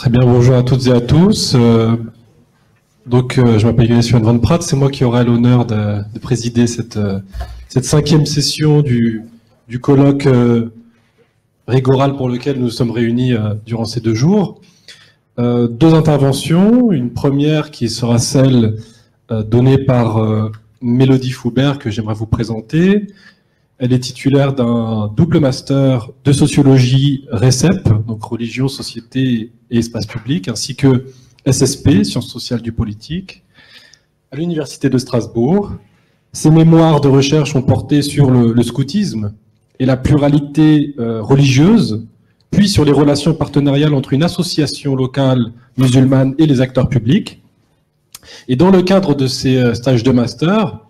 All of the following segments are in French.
Très bien, bonjour à toutes et à tous. Je m'appelle Younes Van Praat, c'est moi qui aurai l'honneur de présider cette 5e session du colloque Rigoral pour lequel nous sommes réunis durant ces 2 jours. 2 interventions, une première qui sera celle donnée par Mélodie Foubert que j'aimerais vous présenter. Elle est titulaire d'un double master de sociologie RECEP, donc religion, société et espace public, ainsi que SSP, sciences sociales du politique, à l'Université de Strasbourg. Ses mémoires de recherche ont porté sur le scoutisme et la pluralité religieuse, puis sur les relations partenariales entre une association locale musulmane et les acteurs publics. Et dans le cadre de ces stages de master,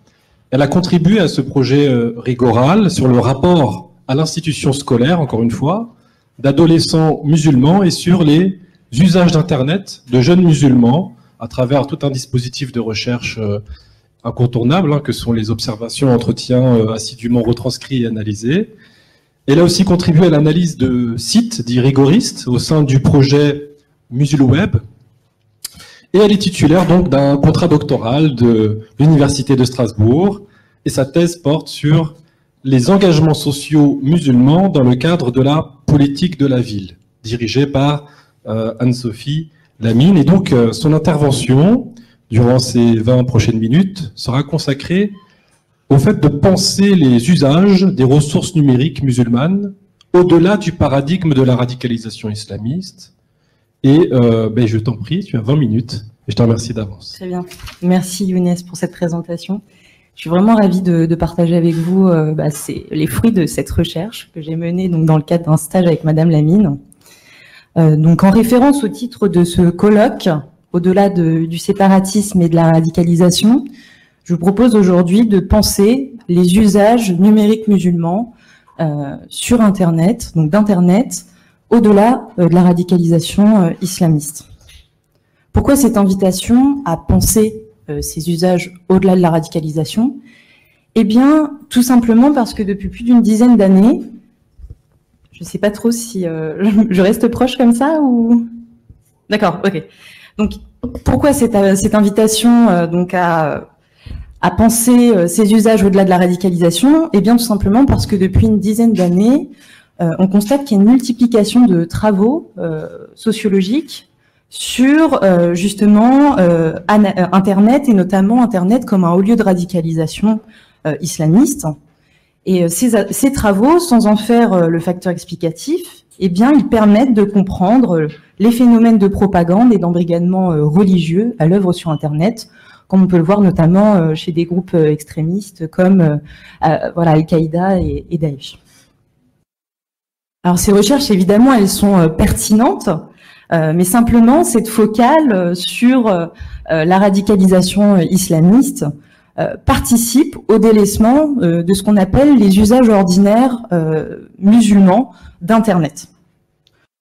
elle a contribué à ce projet Rigoral sur le rapport à l'institution scolaire, encore une fois, d'adolescents musulmans et sur les usages d'Internet de jeunes musulmans à travers tout un dispositif de recherche incontournable, que sont les observations, entretiens assidûment retranscrits et analysés. Elle a aussi contribué à l'analyse de sites dits rigoristes au sein du projet MusulWeb. Et elle est titulaire donc d'un contrat doctoral de l'Université de Strasbourg et sa thèse porte sur les engagements sociaux musulmans dans le cadre de la politique de la ville, dirigée par Anne-Sophie Lamine. Et donc son intervention, durant ces 20 prochaines minutes, sera consacrée au fait de penser les usages des ressources numériques musulmanes au-delà du paradigme de la radicalisation islamiste. Et je t'en prie, tu as 20 minutes et je te remercie d'avance. Très bien. Merci Younes pour cette présentation. Je suis vraiment ravie de partager avec vous les fruits de cette recherche que j'ai menée donc, dans le cadre d'un stage avec Madame Lamine. Donc en référence au titre de ce colloque, au-delà du séparatisme et de la radicalisation, je vous propose aujourd'hui de penser les usages numériques musulmans sur Internet, donc d'Internet, au-delà de la radicalisation islamiste. Pourquoi cette invitation à penser ces usages au-delà de la radicalisation? Eh bien, tout simplement parce que depuis plus d'une dizaine d'années, je ne sais pas trop si je reste proche comme ça ou... D'accord, ok. Donc, pourquoi cette invitation donc à penser ces usages au-delà de la radicalisation? Eh bien, tout simplement parce que depuis une dizaine d'années, on constate qu'il y a une multiplication de travaux sociologiques sur justement Internet et notamment Internet comme un haut lieu de radicalisation islamiste. Et ces travaux, sans en faire le facteur explicatif, eh bien, ils permettent de comprendre les phénomènes de propagande et d'embrigadement religieux à l'œuvre sur Internet, comme on peut le voir notamment chez des groupes extrémistes comme Al-Qaïda et Daesh. Alors ces recherches, évidemment, elles sont pertinentes, mais simplement cette focale sur la radicalisation islamiste participe au délaissement de ce qu'on appelle les usages ordinaires musulmans d'Internet.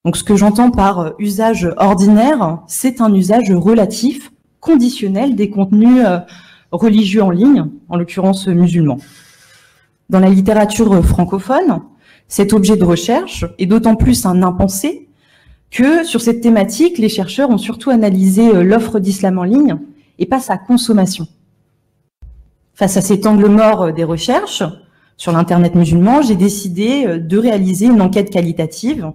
Donc ce que j'entends par usage ordinaire, c'est un usage relatif, conditionnel des contenus religieux en ligne, en l'occurrence musulmans. Dans la littérature francophone, cet objet de recherche est d'autant plus un impensé que sur cette thématique, les chercheurs ont surtout analysé l'offre d'islam en ligne et pas sa consommation. Face à cet angle mort des recherches sur l'Internet musulman, j'ai décidé de réaliser une enquête qualitative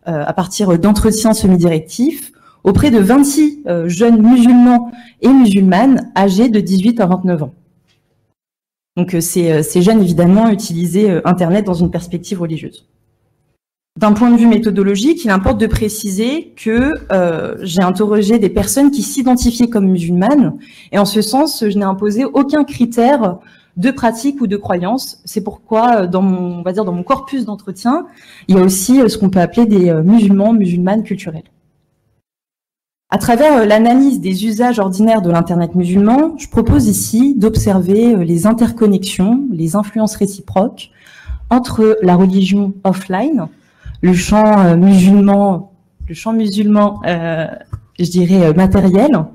à partir d'entretiens semi-directifs auprès de 26 jeunes musulmans et musulmanes âgés de 18 à 29 ans. Donc ces jeunes, évidemment, utilisaient Internet dans une perspective religieuse. D'un point de vue méthodologique, il importe de préciser que j'ai interrogé des personnes qui s'identifiaient comme musulmanes, et en ce sens, je n'ai imposé aucun critère de pratique ou de croyance. C'est pourquoi, dans mon corpus d'entretien, il y a aussi ce qu'on peut appeler des musulmanes culturels. À travers l'analyse des usages ordinaires de l'Internet musulman, je propose ici d'observer les interconnexions, les influences réciproques entre la religion offline, le champ musulman, je dirais matériel,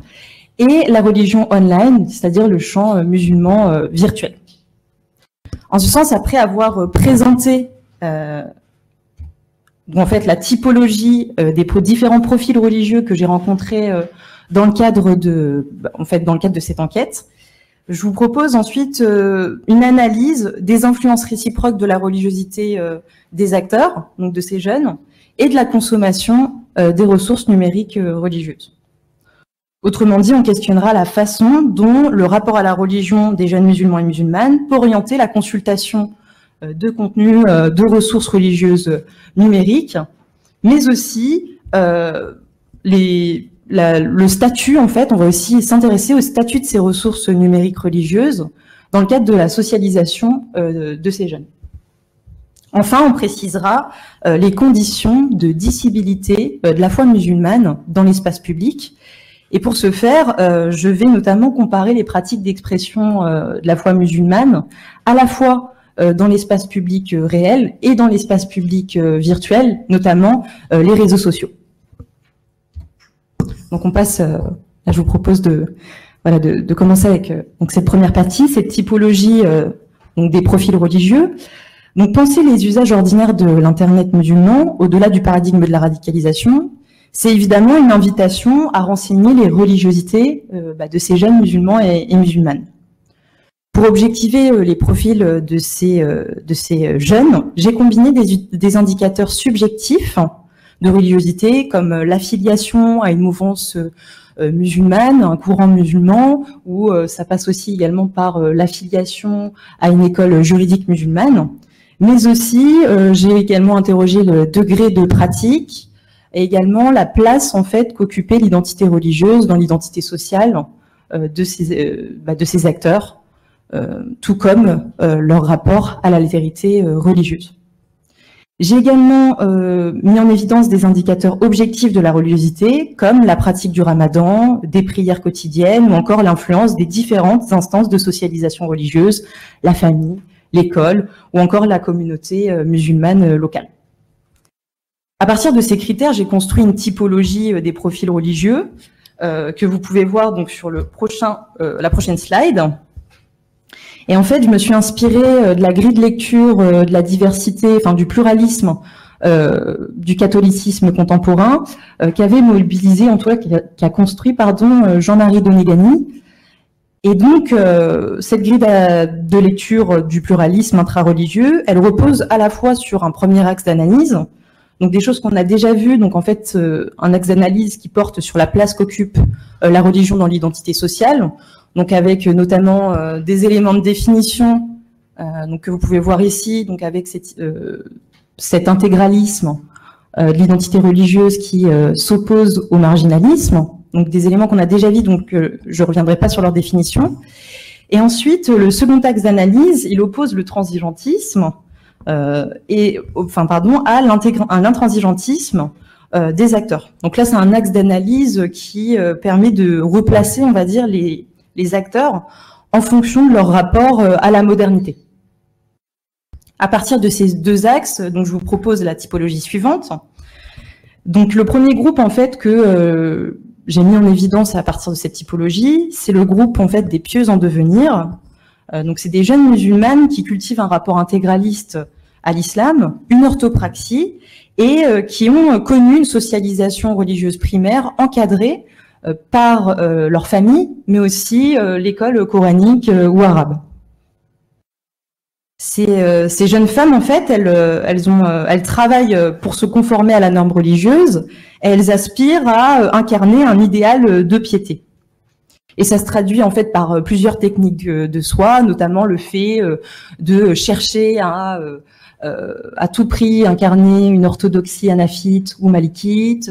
et la religion online, c'est-à-dire le champ musulman virtuel. En ce sens, après avoir présenté Donc en fait, la typologie des différents profils religieux que j'ai rencontrés dans le cadre de cette enquête. Je vous propose ensuite une analyse des influences réciproques de la religiosité des acteurs, donc de ces jeunes, et de la consommation des ressources numériques religieuses. Autrement dit, on questionnera la façon dont le rapport à la religion des jeunes musulmans et musulmanes peut orienter la consultation de contenus, de ressources religieuses numériques, mais aussi le statut, en fait, on va aussi s'intéresser au statut de ces ressources numériques religieuses dans le cadre de la socialisation de ces jeunes. Enfin, on précisera les conditions de dissibilité de la foi musulmane dans l'espace public. Et pour ce faire, je vais notamment comparer les pratiques d'expression de la foi musulmane à la fois dans l'espace public réel et dans l'espace public virtuel, notamment les réseaux sociaux. Donc on passe, là je vous propose de commencer avec donc cette première partie, cette typologie donc des profils religieux. Donc penser les usages ordinaires de l'Internet musulman, au-delà du paradigme de la radicalisation, c'est évidemment une invitation à renseigner les religiosités de ces jeunes musulmans et musulmanes. Pour objectiver les profils de ces jeunes, j'ai combiné des indicateurs subjectifs de religiosité comme l'affiliation à une mouvance musulmane, un courant musulman, ou ça passe aussi également par l'affiliation à une école juridique musulmane. Mais aussi, j'ai également interrogé le degré de pratique et également la place en fait qu'occupait l'identité religieuse dans l'identité sociale de ces acteurs, tout comme leur rapport à l'altérité religieuse. J'ai également mis en évidence des indicateurs objectifs de la religiosité, comme la pratique du ramadan, des prières quotidiennes, ou encore l'influence des différentes instances de socialisation religieuse, la famille, l'école, ou encore la communauté musulmane locale. À partir de ces critères, j'ai construit une typologie des profils religieux que vous pouvez voir donc sur la prochaine slide. Et en fait, je me suis inspirée de la grille de lecture de la diversité, enfin du pluralisme du catholicisme contemporain qu'avait mobilisé, en tout cas, qu'a construit, Jean-Marie Donegani. Et donc, cette grille de lecture du pluralisme intra-religieux, elle repose à la fois sur un premier axe d'analyse, donc des choses qu'on a déjà vues, donc en fait, un axe d'analyse qui porte sur la place qu'occupe la religion dans l'identité sociale, donc avec notamment des éléments de définition donc que vous pouvez voir ici, donc avec cet intégralisme de l'identité religieuse qui s'oppose au marginalisme, donc des éléments qu'on a déjà vus, donc je ne reviendrai pas sur leur définition. Et ensuite, le second axe d'analyse, il oppose le transigentisme à l'intransigentisme des acteurs. Donc là, c'est un axe d'analyse qui permet de replacer, on va dire, les acteurs en fonction de leur rapport à la modernité. À partir de ces deux axes, donc je vous propose la typologie suivante. Donc le premier groupe en fait que j'ai mis en évidence à partir de cette typologie, c'est le groupe en fait des pieuses en devenir. Donc c'est des jeunes musulmanes qui cultivent un rapport intégraliste à l'islam, une orthopraxie et qui ont connu une socialisation religieuse primaire encadrée par leur famille, mais aussi l'école coranique ou arabe. Ces jeunes femmes, en fait, elles travaillent pour se conformer à la norme religieuse et elles aspirent à incarner un idéal de piété. Et ça se traduit en fait par plusieurs techniques de soi, notamment le fait de chercher à tout prix incarner une orthodoxie hanafite ou malikite.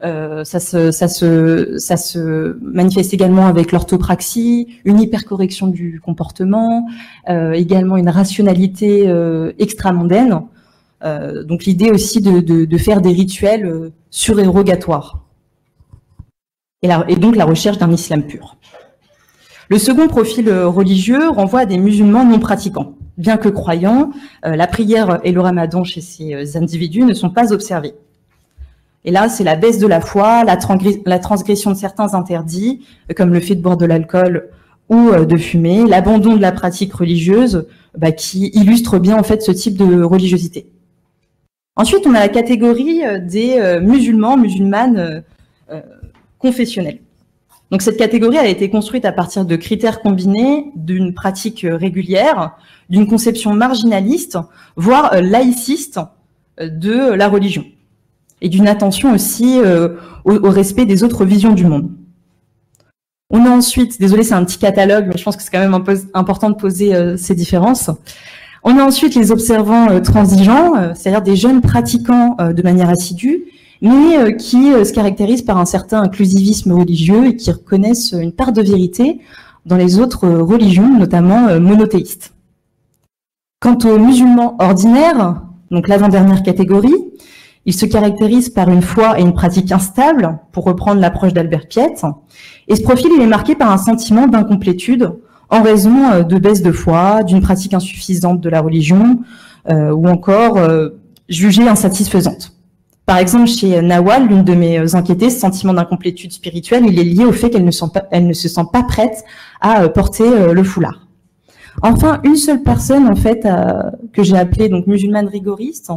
Ça se manifeste également avec l'orthopraxie, une hypercorrection du comportement, également une rationalité extramondaine. Donc l'idée aussi de faire des rituels surérogatoires. Et donc la recherche d'un islam pur. Le second profil religieux renvoie à des musulmans non pratiquants. Bien que croyants, la prière et le ramadan chez ces individus ne sont pas observés. Et là, c'est la baisse de la foi, la transgression de certains interdits, comme le fait de boire de l'alcool ou de fumer, l'abandon de la pratique religieuse, qui illustre bien en fait ce type de religiosité. Ensuite, on a la catégorie des musulmans, musulmanes confessionnels. Donc cette catégorie a été construite à partir de critères combinés d'une pratique régulière, d'une conception marginaliste, voire laïciste de la religion, et d'une attention aussi au respect des autres visions du monde. On a ensuite, désolé c'est un petit catalogue, mais je pense que c'est quand même important de poser ces différences. On a ensuite les observants transigeants, c'est-à-dire des jeunes pratiquants de manière assidue, mais qui se caractérisent par un certain inclusivisme religieux et qui reconnaissent une part de vérité dans les autres religions, notamment monothéistes. Quant aux musulmans ordinaires, donc l'avant-dernière catégorie, ils se caractérisent par une foi et une pratique instable, pour reprendre l'approche d'Albert Piet, et ce profil il est marqué par un sentiment d'incomplétude en raison de baisse de foi, d'une pratique insuffisante de la religion, ou encore jugée insatisfaisante. Par exemple, chez Nawal, l'une de mes enquêtées, ce sentiment d'incomplétude spirituelle, il est lié au fait qu'elle ne se sent pas prête à porter le foulard. Enfin, une seule personne, en fait, que j'ai appelée donc musulmane rigoriste,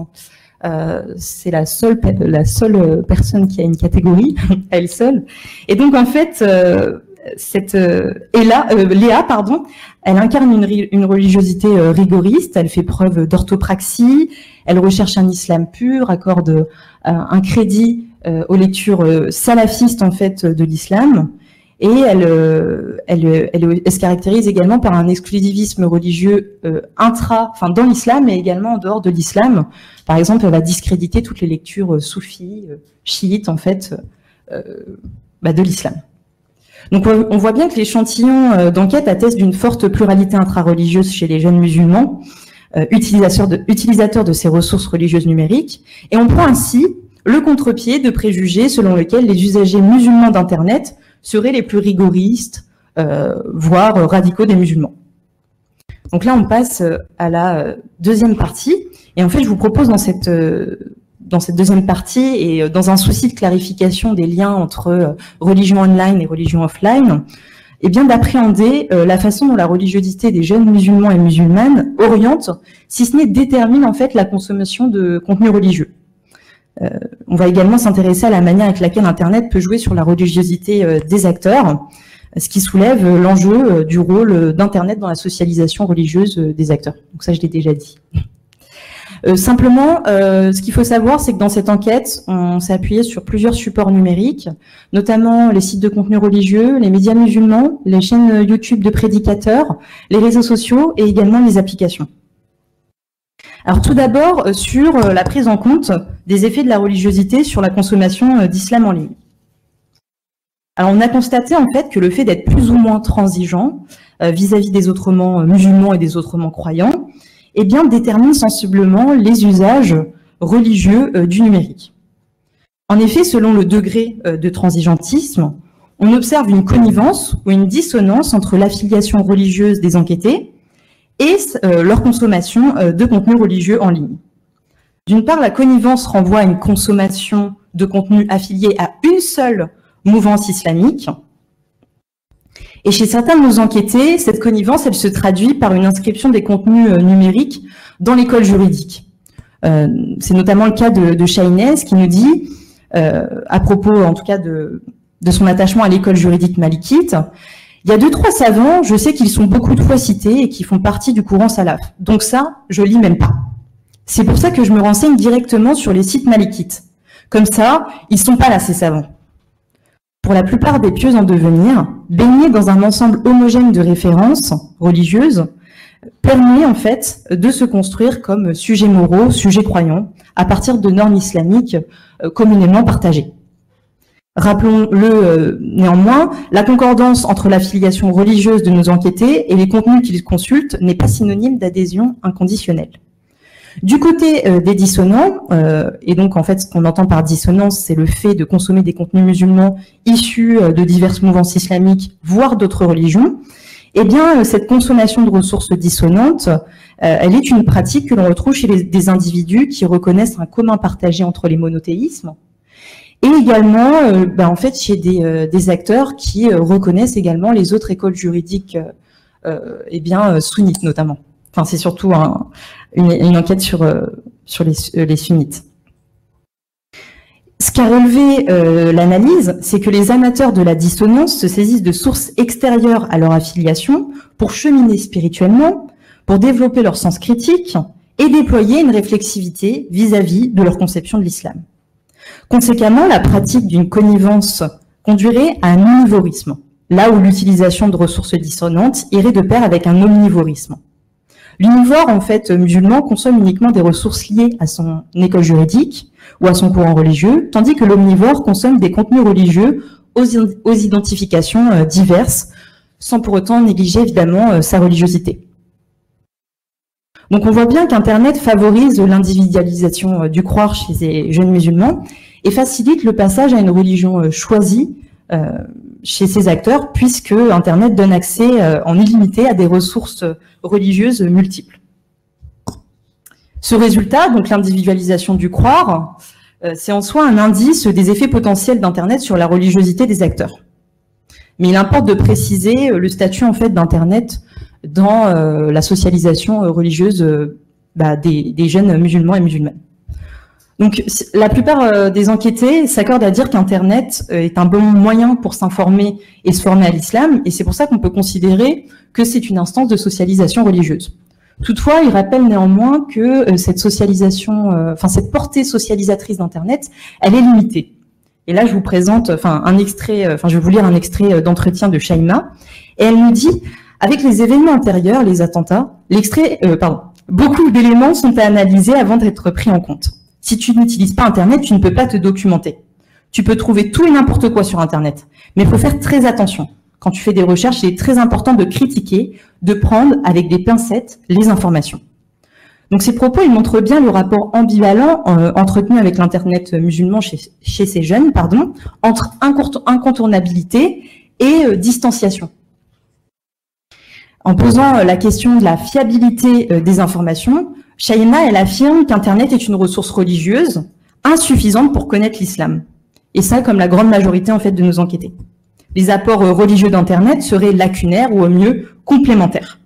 c'est la seule personne qui a une catégorie, elle seule. Et donc, en fait, Léa, pardon, elle incarne une religiosité rigoriste, elle fait preuve d'orthopraxie, elle recherche un islam pur, accorde un crédit aux lectures salafistes en fait de l'islam, et elle se caractérise également par un exclusivisme religieux dans l'islam, mais également en dehors de l'islam. Par exemple, elle va discréditer toutes les lectures soufis, chiites en fait de l'islam. Donc on voit bien que l'échantillon d'enquête atteste d'une forte pluralité intra-religieuse chez les jeunes musulmans, utilisateurs de ces ressources religieuses numériques, et on prend ainsi le contre-pied de préjugés selon lesquels les usagers musulmans d'Internet seraient les plus rigoristes, voire radicaux des musulmans. Donc là, on passe à la deuxième partie, et en fait, je vous propose dans cette deuxième partie, et dans un souci de clarification des liens entre religion online et religion offline, eh bien d'appréhender la façon dont la religiosité des jeunes musulmans et musulmanes oriente, si ce n'est détermine en fait la consommation de contenu religieux. On va également s'intéresser à la manière avec laquelle Internet peut jouer sur la religiosité des acteurs, ce qui soulève l'enjeu du rôle d'Internet dans la socialisation religieuse des acteurs. Donc ça, je l'ai déjà dit. Simplement, ce qu'il faut savoir, c'est que dans cette enquête, on s'est appuyé sur plusieurs supports numériques, notamment les sites de contenu religieux, les médias musulmans, les chaînes YouTube de prédicateurs, les réseaux sociaux et également les applications. Alors tout d'abord, sur la prise en compte des effets de la religiosité sur la consommation d'islam en ligne. Alors on a constaté en fait que le fait d'être plus ou moins transigeant vis-à-vis des autrement musulmans et des autrement croyants, eh bien, détermine sensiblement les usages religieux du numérique. En effet, selon le degré de transigentisme, on observe une connivence ou une dissonance entre l'affiliation religieuse des enquêtés et leur consommation de contenu religieux en ligne. D'une part, la connivence renvoie à une consommation de contenu affilié à une seule mouvance islamique. Et chez certains de nos enquêtés, cette connivence, elle se traduit par une inscription des contenus numériques dans l'école juridique. C'est notamment le cas de Shainez qui nous dit, à propos en tout cas de son attachement à l'école juridique malikite, il y a 2-3 savants, je sais qu'ils sont beaucoup de fois cités et qui font partie du courant salaf. Donc ça, je lis même pas. C'est pour ça que je me renseigne directement sur les sites malikites. Comme ça, ils sont pas là, ces savants. Pour la plupart des pieux en devenir, baigner dans un ensemble homogène de références religieuses permet en fait de se construire comme sujets moraux, sujets croyants, à partir de normes islamiques communément partagées. Rappelons-le néanmoins, la concordance entre l'affiliation religieuse de nos enquêtés et les contenus qu'ils consultent n'est pas synonyme d'adhésion inconditionnelle. Du côté des dissonants, et donc en fait ce qu'on entend par dissonance, c'est le fait de consommer des contenus musulmans issus de diverses mouvances islamiques, voire d'autres religions, eh bien cette consommation de ressources dissonantes, elle est une pratique que l'on retrouve chez des individus qui reconnaissent un commun partagé entre les monothéismes, et également en fait chez des acteurs qui reconnaissent également les autres écoles juridiques sunnites notamment. Enfin, c'est surtout une enquête sur les sunnites. Ce qu'a relevé l'analyse, c'est que les amateurs de la dissonance se saisissent de sources extérieures à leur affiliation pour cheminer spirituellement, pour développer leur sens critique et déployer une réflexivité vis-à-vis de leur conception de l'islam. Conséquemment, la pratique d'une connivence conduirait à un omnivorisme, là où l'utilisation de ressources dissonantes irait de pair avec un omnivorisme. L'univore, en fait, musulman, consomme uniquement des ressources liées à son école juridique ou à son courant religieux, tandis que l'omnivore consomme des contenus religieux aux identifications diverses, sans pour autant négliger évidemment sa religiosité. Donc on voit bien qu'Internet favorise l'individualisation du croire chez les jeunes musulmans et facilite le passage à une religion choisie chez ces acteurs, puisque Internet donne accès en illimité à des ressources religieuses multiples. Ce résultat, donc l'individualisation du croire, c'est en soi un indice des effets potentiels d'Internet sur la religiosité des acteurs. Mais il importe de préciser le statut en fait d'Internet dans la socialisation religieuse des jeunes musulmans et musulmanes. Donc, la plupart des enquêtés s'accordent à dire qu'Internet est un bon moyen pour s'informer et se former à l'islam, et c'est pour ça qu'on peut considérer que c'est une instance de socialisation religieuse. Toutefois, il rappelle néanmoins que cette socialisation, cette portée socialisatrice d'Internet, elle est limitée. Et là, je vous présente, je vais vous lire un extrait d'entretien de Shaima, et elle nous dit: avec les événements antérieurs, les attentats, beaucoup d'éléments sont à analyser avant d'être pris en compte. Si tu n'utilises pas Internet, tu ne peux pas te documenter. Tu peux trouver tout et n'importe quoi sur Internet, mais il faut faire très attention. Quand tu fais des recherches, il est très important de critiquer, de prendre avec des pincettes les informations. Donc ces propos, ils montrent bien le rapport ambivalent entretenu avec l'Internet musulman chez ces jeunes, entre incontournabilité et distanciation. En posant la question de la fiabilité des informations, Shaima, elle affirme qu'Internet est une ressource religieuse insuffisante pour connaître l'islam. Et ça, comme la grande majorité en fait de nos enquêtés. Les apports religieux d'Internet seraient lacunaires ou au mieux complémentaires.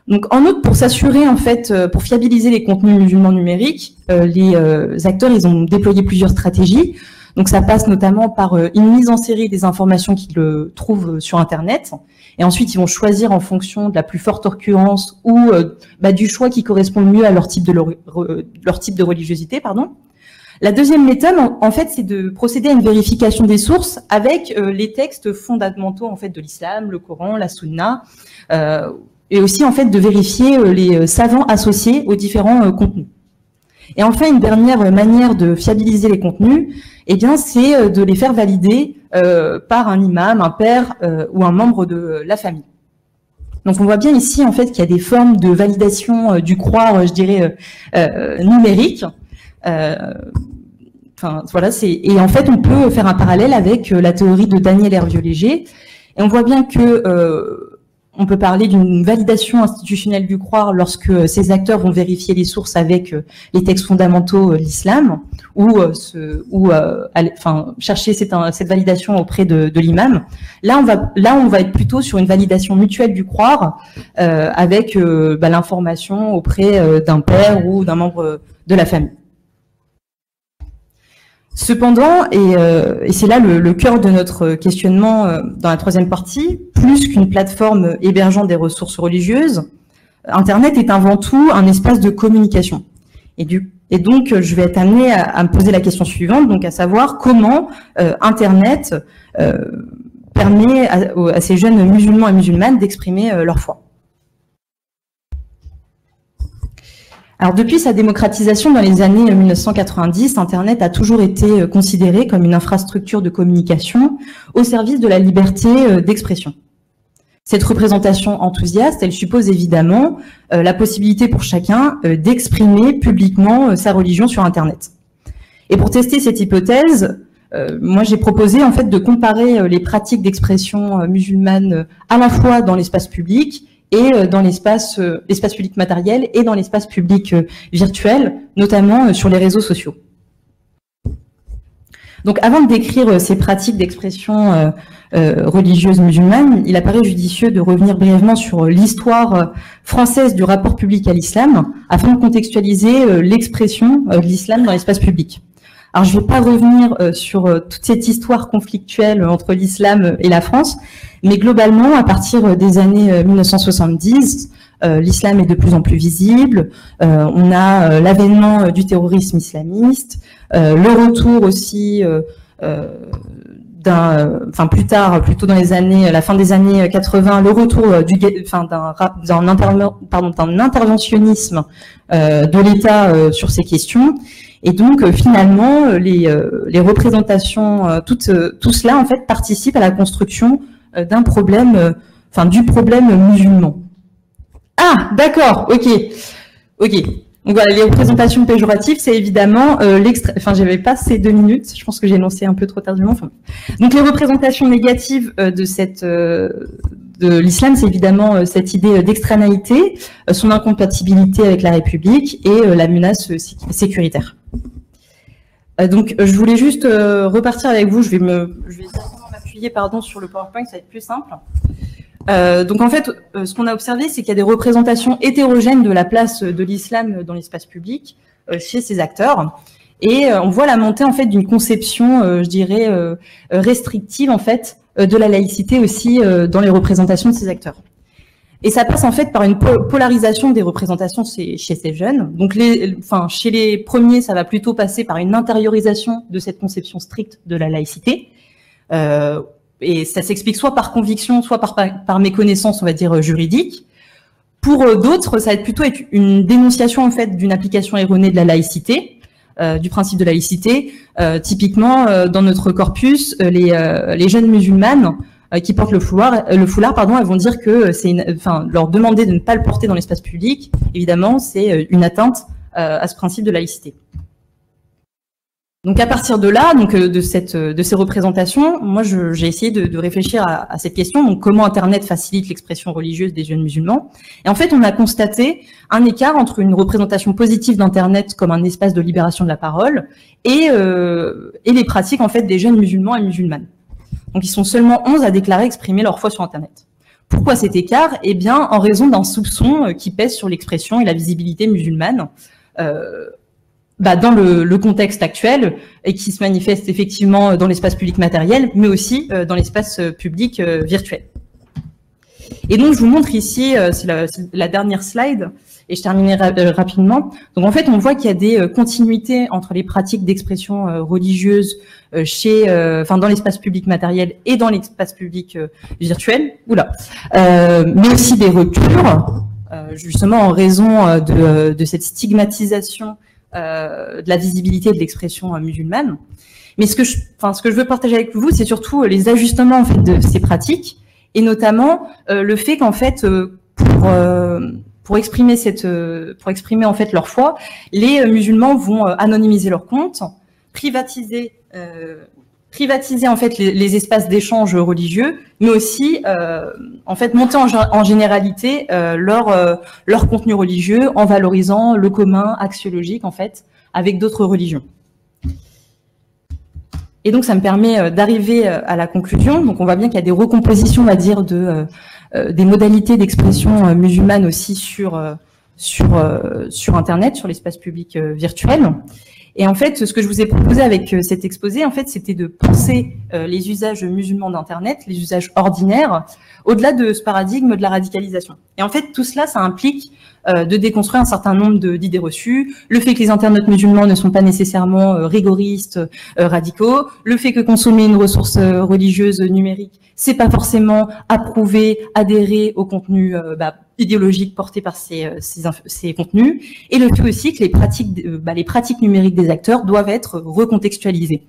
Donc, en outre, pour s'assurer en fait, pour fiabiliser les contenus musulmans numériques, les acteurs, ils ont déployé plusieurs stratégies. Donc, ça passe notamment par une mise en série des informations qu'ils trouvent sur Internet. Et ensuite, ils vont choisir en fonction de la plus forte occurrence ou du choix qui correspond le mieux à leur type de religiosité, La deuxième méthode, en fait, c'est de procéder à une vérification des sources avec les textes fondamentaux en fait de l'islam, le Coran, la Sunna, et aussi en fait de vérifier les savants associés aux différents contenus. Et enfin, une dernière manière de fiabiliser les contenus, c'est de les faire valider par un imam, un père ou un membre de la famille. Donc on voit bien ici en fait qu'il y a des formes de validation du croire, numérique. Et en fait on peut faire un parallèle avec la théorie de Daniel Hervieux-Léger. Et on voit bien que on peut parler d'une validation institutionnelle du croire lorsque ces acteurs vont vérifier les sources avec les textes fondamentaux de l'islam ou chercher cette validation auprès de l'imam. Là, on va être plutôt sur une validation mutuelle du croire avec l'information auprès d'un père ou d'un membre de la famille. Cependant, et c'est là le cœur de notre questionnement dans la troisième partie, plus qu'une plateforme hébergeant des ressources religieuses, Internet est avant tout un espace de communication. Et donc, je vais être amenée à me poser la question suivante, donc à savoir comment Internet permet à ces jeunes musulmans et musulmanes d'exprimer leur foi. Alors depuis sa démocratisation dans les années 1990, Internet a toujours été considéré comme une infrastructure de communication au service de la liberté d'expression. Cette représentation enthousiaste, elle suppose évidemment la possibilité pour chacun d'exprimer publiquement sa religion sur Internet. Et pour tester cette hypothèse, moi j'ai proposé en fait de comparer les pratiques d'expression musulmane à la fois dans l'espace public et dans l'espace public matériel et dans l'espace public virtuel, notamment sur les réseaux sociaux. Donc avant de décrire ces pratiques d'expression religieuse musulmane, il apparaît judicieux de revenir brièvement sur l'histoire française du rapport public à l'islam, afin de contextualiser l'expression de l'islam dans l'espace public. Alors, je ne vais pas revenir sur toute cette histoire conflictuelle entre l'islam et la France, mais globalement, à partir des années 1970, l'islam est de plus en plus visible. On a l'avènement du terrorisme islamiste, le retour aussi plus tard, plutôt dans les années, la fin des années 80, le retour d'un interventionnisme de l'État sur ces questions. Et donc finalement, les représentations, tout cela en fait participe à la construction d'un problème, du problème musulman. Ah, d'accord, ok. Donc voilà, les représentations péjoratives, c'est évidemment j'avais pas ces 2 minutes, je pense que j'ai énoncé un peu trop tardivement. Donc les représentations négatives de l'islam, c'est évidemment cette idée d'extranéité, son incompatibilité avec la République et la menace sécuritaire. Donc je voulais juste repartir avec vous, je vais directement m'appuyer sur le PowerPoint, ça va être plus simple. Donc en fait, ce qu'on a observé, c'est qu'il y a des représentations hétérogènes de la place de l'islam dans l'espace public chez ces acteurs, et on voit la montée en fait d'une conception, je dirais, restrictive en fait de la laïcité aussi dans les représentations de ces acteurs. Et ça passe en fait par une polarisation des représentations chez ces jeunes. Donc chez les premiers, ça va plutôt passer par une intériorisation de cette conception stricte de la laïcité. Et ça s'explique soit par conviction, soit par méconnaissance, on va dire, juridique. Pour d'autres, ça va plutôt être une dénonciation, en fait, d'une application erronée de la laïcité, du principe de laïcité. Typiquement, dans notre corpus, les jeunes musulmanes qui portent le foulard, elles vont dire que leur demander de ne pas le porter dans l'espace public, évidemment, c'est une atteinte à ce principe de laïcité. Donc à partir de là, de ces représentations, moi j'ai essayé de réfléchir à cette question, donc comment Internet facilite l'expression religieuse des jeunes musulmans. Et en fait, on a constaté un écart entre une représentation positive d'Internet comme un espace de libération de la parole et les pratiques en fait des jeunes musulmans et musulmanes. Donc ils sont seulement 11 à déclarer exprimer leur foi sur Internet. Pourquoi cet écart? Eh bien, en raison d'un soupçon qui pèse sur l'expression et la visibilité musulmane. Dans le contexte actuel et qui se manifeste effectivement dans l'espace public matériel, mais aussi dans l'espace public virtuel. Et donc, je vous montre ici, c'est la dernière slide, et je terminerai rapidement. Donc, en fait, on voit qu'il y a des continuités entre les pratiques d'expression religieuse dans l'espace public matériel et dans l'espace public virtuel, mais aussi des ruptures, justement en raison de cette stigmatisation de la visibilité de l'expression musulmane. Mais ce que je veux partager avec vous, c'est surtout les ajustements en fait de ces pratiques, et notamment le fait qu'en fait pour exprimer en fait leur foi, les musulmans vont anonymiser leurs comptes, privatiser en fait les espaces d'échange religieux, mais aussi en fait monter en généralité leur contenu religieux en valorisant le commun axiologique en fait avec d'autres religions. Et donc ça me permet d'arriver à la conclusion. Donc on voit bien qu'il y a des recompositions, on va dire, des modalités d'expression musulmane aussi sur Internet, sur l'espace public virtuel. Et en fait, ce que je vous ai proposé avec cet exposé, en fait, c'était de penser les usages musulmans d'Internet, les usages ordinaires, au-delà de ce paradigme de la radicalisation. Et en fait, tout cela, ça implique de déconstruire un certain nombre d'idées reçues, le fait que les internautes musulmans ne sont pas nécessairement rigoristes, radicaux, le fait que consommer une ressource religieuse numérique, c'est pas forcément approuver, adhérer au contenu idéologique porté par ces contenus, et le fait aussi que les pratiques numériques des acteurs doivent être recontextualisées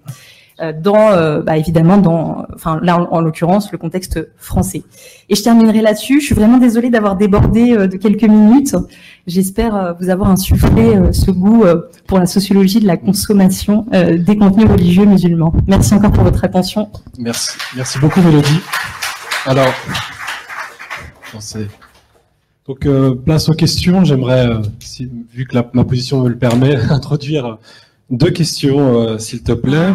évidemment là en l'occurrence le contexte français. Et je terminerai là-dessus. Je suis vraiment désolée d'avoir débordé de quelques minutes. J'espère vous avoir insufflé ce goût pour la sociologie de la consommation des contenus religieux musulmans. Merci encore pour votre attention. Merci beaucoup Mélodie. Alors, donc place aux questions. J'aimerais, vu que ma position me le permet, introduire 2 questions, s'il te plaît.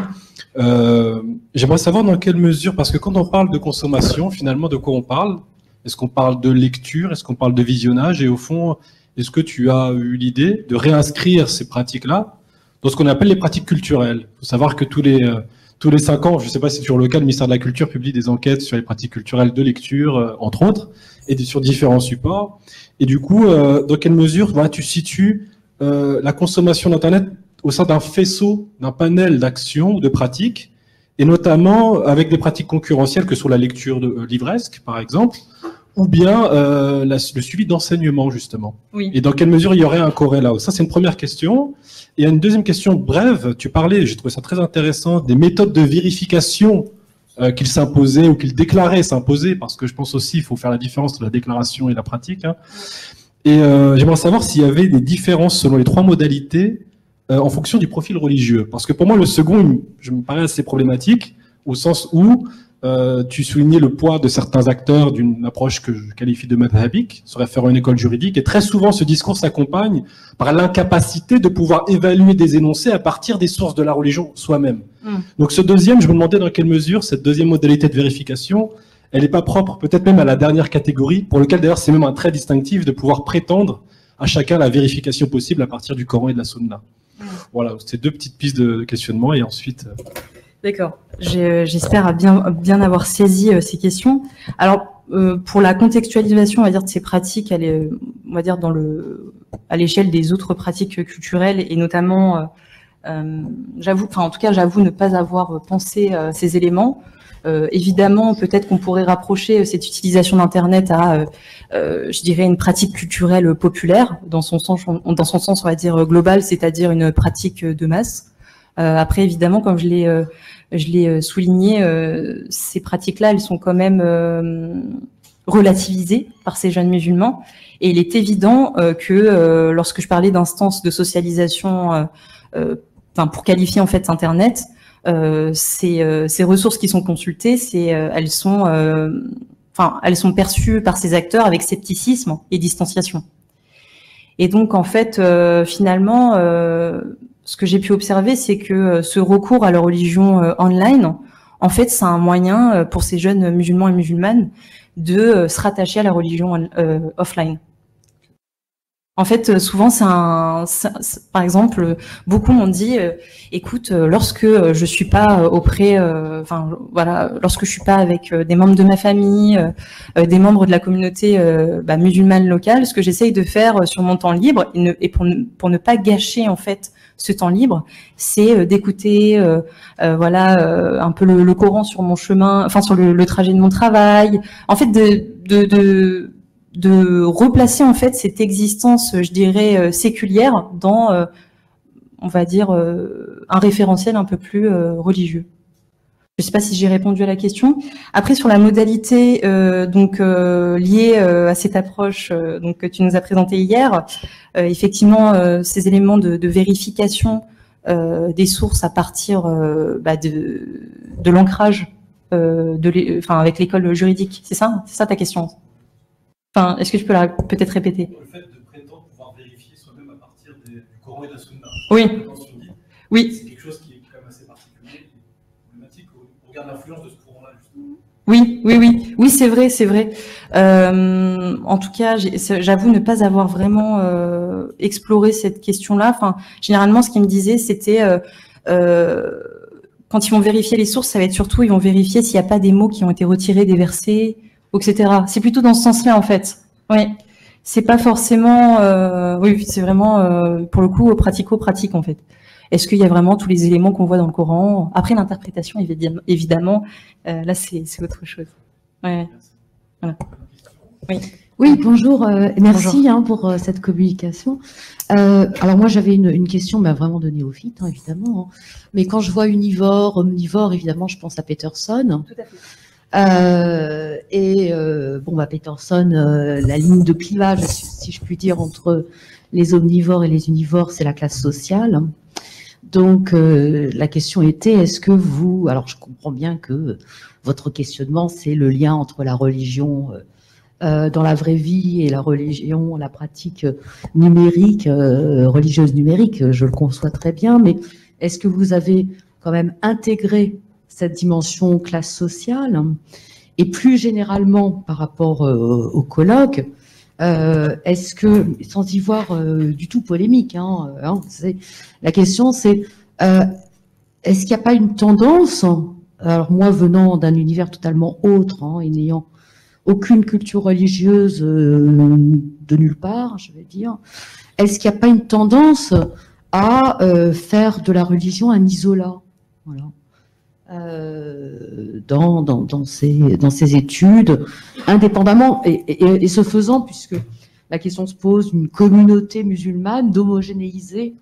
J'aimerais savoir dans quelle mesure, parce que quand on parle de consommation, finalement, de quoi on parle? Est-ce qu'on parle de lecture? Est-ce qu'on parle de visionnage? Et au fond, est-ce que tu as eu l'idée de réinscrire ces pratiques-là dans ce qu'on appelle les pratiques culturelles. Il faut savoir que tous les 5 ans, je ne sais pas si c'est toujours le cas, le ministère de la Culture publie des enquêtes sur les pratiques culturelles de lecture, entre autres, et sur différents supports. Et du coup, dans quelle mesure tu situes la consommation d'Internet au sein d'un faisceau, d'un panel d'actions, de pratiques, et notamment avec des pratiques concurrentielles que sont la lecture livresque, par exemple, ou bien le suivi d'enseignement, justement. Oui. Et dans quelle mesure il y aurait un corrélat? Ça, c'est une première question. Et il y a une deuxième question brève. Tu parlais, j'ai trouvé ça très intéressant, des méthodes de vérification qu'il s'imposait ou qu'il déclarait s'imposer, parce que je pense aussi qu'il faut faire la différence entre la déclaration et la pratique. Hein. Et j'aimerais savoir s'il y avait des différences selon les 3 modalités en fonction du profil religieux. Parce que pour moi, le second, je me paraît assez problématique, au sens où tu soulignais le poids de certains acteurs d'une approche que je qualifie de madhabique, se référant à une école juridique, et très souvent ce discours s'accompagne par l'incapacité de pouvoir évaluer des énoncés à partir des sources de la religion soi-même. Donc ce deuxième, je me demandais dans quelle mesure cette deuxième modalité de vérification, elle n'est pas propre peut-être même à la dernière catégorie, pour lequel d'ailleurs c'est même un trait distinctif de pouvoir prétendre à chacun la vérification possible à partir du Coran et de la Sunna. Voilà, c'est 2 petites pistes de questionnement, et ensuite... D'accord. J'espère bien avoir saisi ces questions. Alors, pour la contextualisation, on va dire, de ces pratiques, elle est, on va dire, à l'échelle des autres pratiques culturelles, et notamment, j'avoue ne pas avoir pensé ces éléments. Évidemment, peut-être qu'on pourrait rapprocher cette utilisation d'Internet à, je dirais, une pratique culturelle populaire, dans son sens, on va dire, global, c'est-à-dire une pratique de masse. Après, évidemment, comme je l'ai souligné, ces pratiques-là, elles sont quand même relativisées par ces jeunes musulmans. Et il est évident que lorsque je parlais d'instances de socialisation, pour qualifier en fait Internet, ces ressources qui sont consultées, elles sont perçues par ces acteurs avec scepticisme et distanciation. Et donc, en fait, finalement, ce que j'ai pu observer, c'est que ce recours à la religion online, en fait, c'est un moyen pour ces jeunes musulmans et musulmanes de se rattacher à la religion offline. En fait, souvent, par exemple, beaucoup m'ont dit, écoute, lorsque je suis pas lorsque je suis pas avec des membres de ma famille, des membres de la communauté musulmane locale, ce que j'essaye de faire sur mon temps libre, et pour ne pas gâcher en fait ce temps libre, c'est d'écouter, un peu le Coran sur mon chemin, enfin sur le trajet de mon travail, en fait de replacer en fait cette existence, je dirais, séculière dans, on va dire, un référentiel un peu plus religieux. Je ne sais pas si j'ai répondu à la question. Après, sur la modalité liée à cette approche que tu nous as présentée hier, effectivement, ces éléments de vérification des sources à partir de l'ancrage avec l'école juridique, c'est ça ta question? Enfin, est-ce que tu peux peut-être répéter? Le fait de prétendre pouvoir vérifier soi-même à partir du Coran et de la Sunna. Oui. Oui. C'est quelque chose qui est quand même assez particulier et problématique au regard de l'influence de ce courant-là, justement. Oui, c'est vrai. En tout cas, j'avoue ne pas avoir vraiment exploré cette question-là. Enfin, généralement, ce qu'ils me disaient, c'était quand ils vont vérifier les sources, ça va être surtout, ils vont vérifier s'il n'y a pas des mots qui ont été retirés des versets, etc. C'est plutôt dans ce sens-là, en fait. Oui. C'est pas forcément... c'est vraiment, pour le coup, pratico-pratique, en fait. Est-ce qu'il y a vraiment tous les éléments qu'on voit dans le Coran? Après, l'interprétation, évidemment, là, c'est autre chose. Ouais. Voilà. Oui, bonjour. Merci pour cette communication. Alors moi, j'avais une question vraiment de néophyte, évidemment. Mais quand je vois univore, omnivore, évidemment, je pense à Peterson. Tout à fait. Peterson, la ligne de clivage, si je puis dire, entre les omnivores et les univores, c'est la classe sociale. Donc, la question était, est-ce que vous... Alors, je comprends bien que votre questionnement, c'est le lien entre la religion dans la vraie vie et la religion, la pratique numérique, religieuse numérique, je le conçois très bien, mais est-ce que vous avez quand même intégré cette dimension classe sociale? Et plus généralement, par rapport au colloque, Est-ce que, sans y voir du tout polémique, la question c'est, est-ce qu'il n'y a pas une tendance, alors moi venant d'un univers totalement autre, et n'ayant aucune culture religieuse de nulle part, je vais dire, est-ce qu'il n'y a pas une tendance à faire de la religion un isolat, voilà, dans ces études, indépendamment, et ce faisant, puisque la question se pose d'une communauté musulmane, d'homogénéiser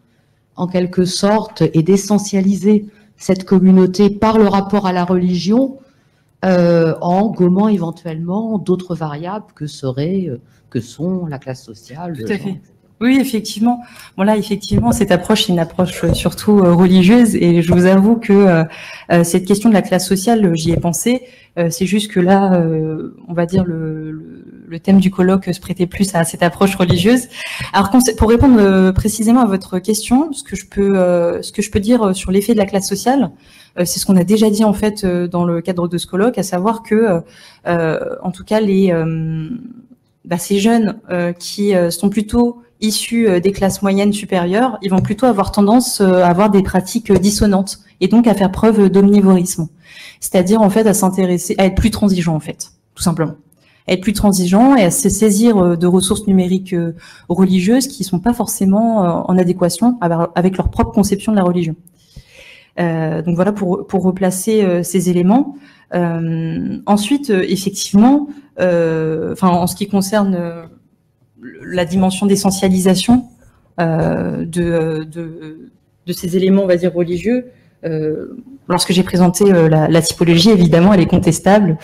en quelque sorte et d'essentialiser cette communauté par le rapport à la religion, en gommant éventuellement d'autres variables que sont la classe sociale. Tout à fait. Oui, effectivement. Bon là, effectivement, cette approche, c'est une approche surtout religieuse, et je vous avoue que cette question de la classe sociale, j'y ai pensé. C'est juste que là, on va dire le thème du colloque se prêtait plus à cette approche religieuse. Alors, pour répondre précisément à votre question, ce que je peux dire sur l'effet de la classe sociale, c'est ce qu'on a déjà dit en fait dans le cadre de ce colloque, à savoir que, en tout cas, ces jeunes qui sont plutôt issus des classes moyennes supérieures, ils vont plutôt avoir tendance à avoir des pratiques dissonantes et donc à faire preuve d'omnivorisme. C'est-à-dire en fait à s'intéresser, à être plus transigeant en fait, tout simplement. À être plus transigeant et à se saisir de ressources numériques religieuses qui sont pas forcément en adéquation avec leur propre conception de la religion. Donc voilà pour replacer ces éléments. Ensuite, effectivement, en ce qui concerne la dimension d'essentialisation de ces éléments, on va dire, religieux, lorsque j'ai présenté la typologie, évidemment, elle est contestable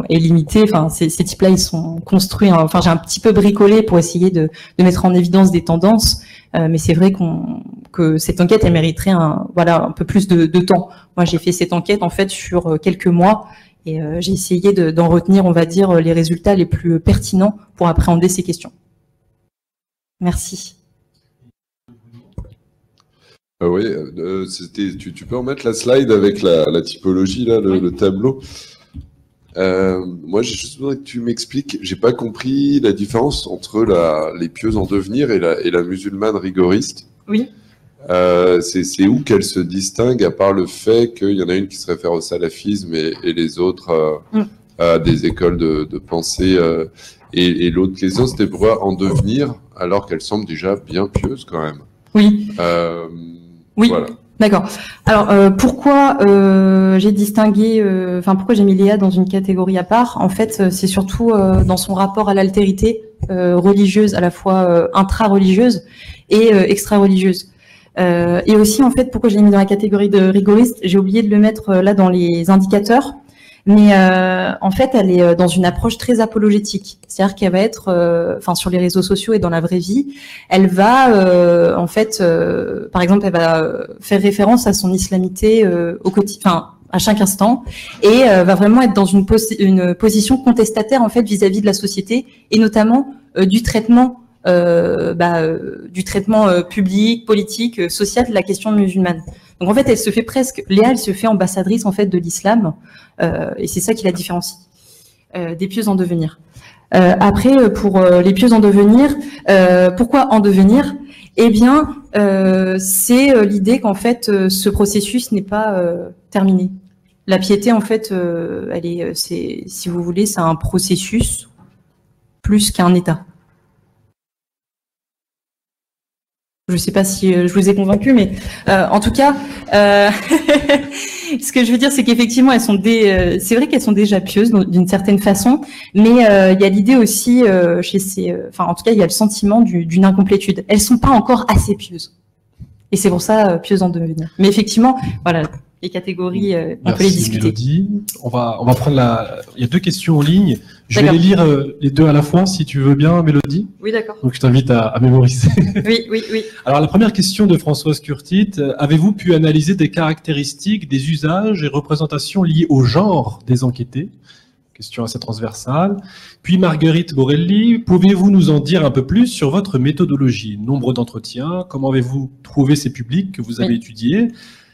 et limitée. Enfin, ces types-là, ils sont construits. Enfin, j'ai un petit peu bricolé pour essayer de mettre en évidence des tendances, mais c'est vrai que cette enquête, elle mériterait un peu plus de temps. Moi, j'ai fait cette enquête en fait sur quelques mois. Et j'ai essayé d'en retenir, on va dire, les résultats les plus pertinents pour appréhender ces questions. Merci. Oui, tu peux en mettre la slide avec la typologie, là, le tableau. Moi, j'ai juste besoin que tu m'expliques, j'ai pas compris la différence entre les pieuses en devenir et la musulmane rigoriste. Oui. C'est où qu'elle se distingue, à part le fait qu'il y en a une qui se réfère au salafisme et les autres à des écoles de pensée. Et l'autre question, c'était pourquoi en devenir alors qu'elle semble déjà bien pieuse quand même. Oui. Oui. Voilà. D'accord. Alors pourquoi j'ai distingué, pourquoi j'ai mis Léa dans une catégorie à part? En fait, c'est surtout dans son rapport à l'altérité religieuse, à la fois intra-religieuse et extra-religieuse. Et aussi, en fait, pourquoi je l'ai mis dans la catégorie de rigoriste, j'ai oublié de le mettre là dans les indicateurs, mais en fait, elle est dans une approche très apologétique. C'est-à-dire qu'elle va être, sur les réseaux sociaux et dans la vraie vie, elle va, par exemple, elle va faire référence à son islamité au quotidien, à chaque instant, et va vraiment être dans une position contestataire en fait vis-à-vis de la société et notamment du traitement. Du traitement public, politique, social de la question musulmane. Donc en fait, Léa, elle se fait ambassadrice en fait de l'islam, et c'est ça qui la différencie des pieuses en devenir. Après, pour les pieuses en devenir, pourquoi en devenir? Eh bien, c'est l'idée qu'en fait, ce processus n'est pas terminé. La piété, en fait, si vous voulez, c'est un processus plus qu'un état. Je ne sais pas si je vous ai convaincu, mais en tout cas, ce que je veux dire, c'est qu'effectivement, c'est vrai qu'elles sont déjà pieuses d'une certaine façon, mais il y a l'idée aussi en tout cas, il y a le sentiment d'une incomplétude. Elles sont pas encore assez pieuses, et c'est pour ça pieuses en devenir. Mais effectivement, voilà. Les catégories, on peut les discuter. Mélodie. On va prendre il y a deux questions en ligne. Je vais les lire les deux à la fois, si tu veux bien, Mélodie. Oui, d'accord. Donc je t'invite à mémoriser. Oui. Alors la première question de Françoise Curtit, avez-vous pu analyser des caractéristiques, des usages et représentations liées au genre des enquêtés? Question assez transversale. Puis Marguerite Borelli, pouvez-vous nous en dire un peu plus sur votre méthodologie? Nombre d'entretiens, comment avez-vous trouvé ces publics que vous avez étudiés?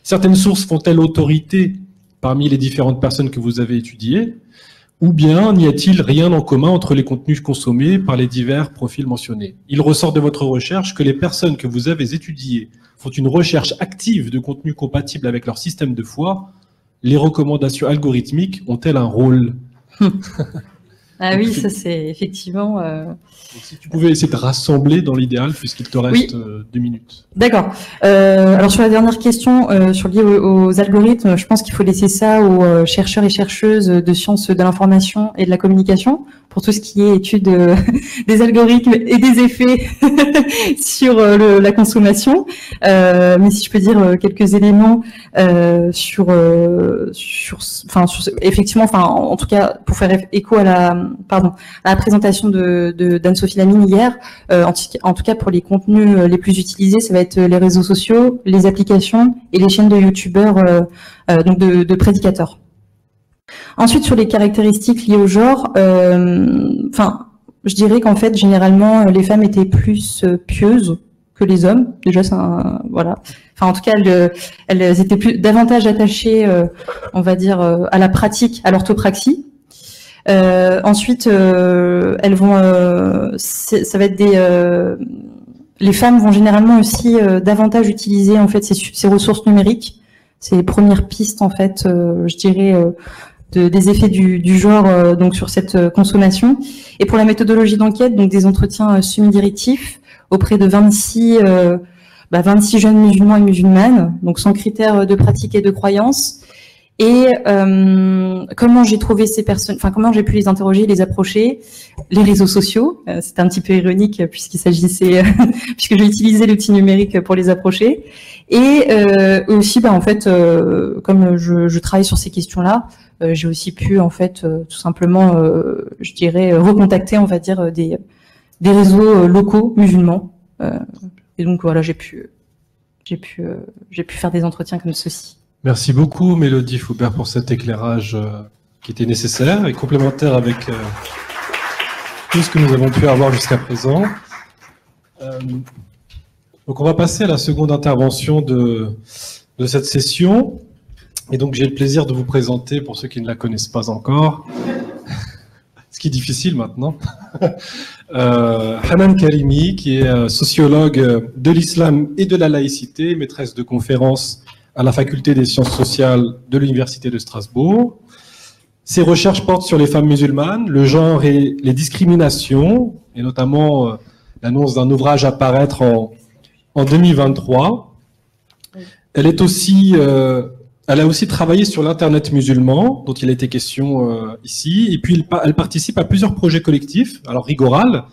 Certaines sources font-elles autorité parmi les différentes personnes que vous avez étudiées? Ou bien n'y a-t-il rien en commun entre les contenus consommés par les divers profils mentionnés? Il ressort de votre recherche que les personnes que vous avez étudiées font une recherche active de contenus compatibles avec leur système de foi. Les recommandations algorithmiques ont-elles un rôle? Ah oui, ça c'est effectivement... Si tu pouvais essayer de rassembler dans l'idéal, puisqu'il te reste 2 minutes. D'accord. Alors sur la dernière question, liée aux algorithmes, je pense qu'il faut laisser ça aux chercheurs et chercheuses de sciences de l'information et de la communication, pour tout ce qui est étude des algorithmes et des effets sur la consommation. Mais si je peux dire quelques éléments effectivement, en tout cas pour faire écho à la présentation d'Anne-Sophie Lamine hier, en tout cas pour les contenus les plus utilisés, ça va être les réseaux sociaux, les applications et les chaînes de youtubeurs, donc de prédicateurs. Ensuite, sur les caractéristiques liées au genre, je dirais qu'en fait, généralement, les femmes étaient plus pieuses que les hommes. Déjà, voilà. Enfin, en tout cas, elles étaient davantage attachées, on va dire, à la pratique, à l'orthopraxie. Ensuite, elles vont, ça va être les femmes vont généralement aussi davantage utiliser en fait ces ressources numériques. C'est les premières pistes en fait, je dirais, des effets du genre donc sur cette consommation. Et pour la méthodologie d'enquête, donc des entretiens semi-directifs auprès de 26 jeunes musulmans et musulmanes, donc sans critères de pratique et de croyance. Et comment j'ai trouvé ces personnes, comment j'ai pu les interroger, les approcher, les réseaux sociaux. C'était un petit peu ironique puisqu'il s'agissait, puisque j'ai utilisé l'outil numérique pour les approcher. Et aussi, en fait, comme je travaille sur ces questions-là, j'ai aussi pu en fait tout simplement, je dirais, recontacter, on va dire, des réseaux locaux musulmans. Et donc voilà, j'ai pu faire des entretiens comme ceci. Merci beaucoup, Mélodie Foubert, pour cet éclairage qui était nécessaire et complémentaire avec tout ce que nous avons pu avoir jusqu'à présent. Donc, on va passer à la seconde intervention de cette session. Et donc, j'ai le plaisir de vous présenter, pour ceux qui ne la connaissent pas encore, ce qui est difficile maintenant, Hanan Karimi, qui est sociologue de l'islam et de la laïcité, maîtresse de conférences à la faculté des sciences sociales de l'Université de Strasbourg. Ses recherches portent sur les femmes musulmanes, le genre et les discriminations, et notamment l'annonce d'un ouvrage à paraître en 2023. Elle a aussi travaillé sur l'Internet musulman, dont il a été question ici, et puis elle participe à plusieurs projets collectifs, alors Rigoral,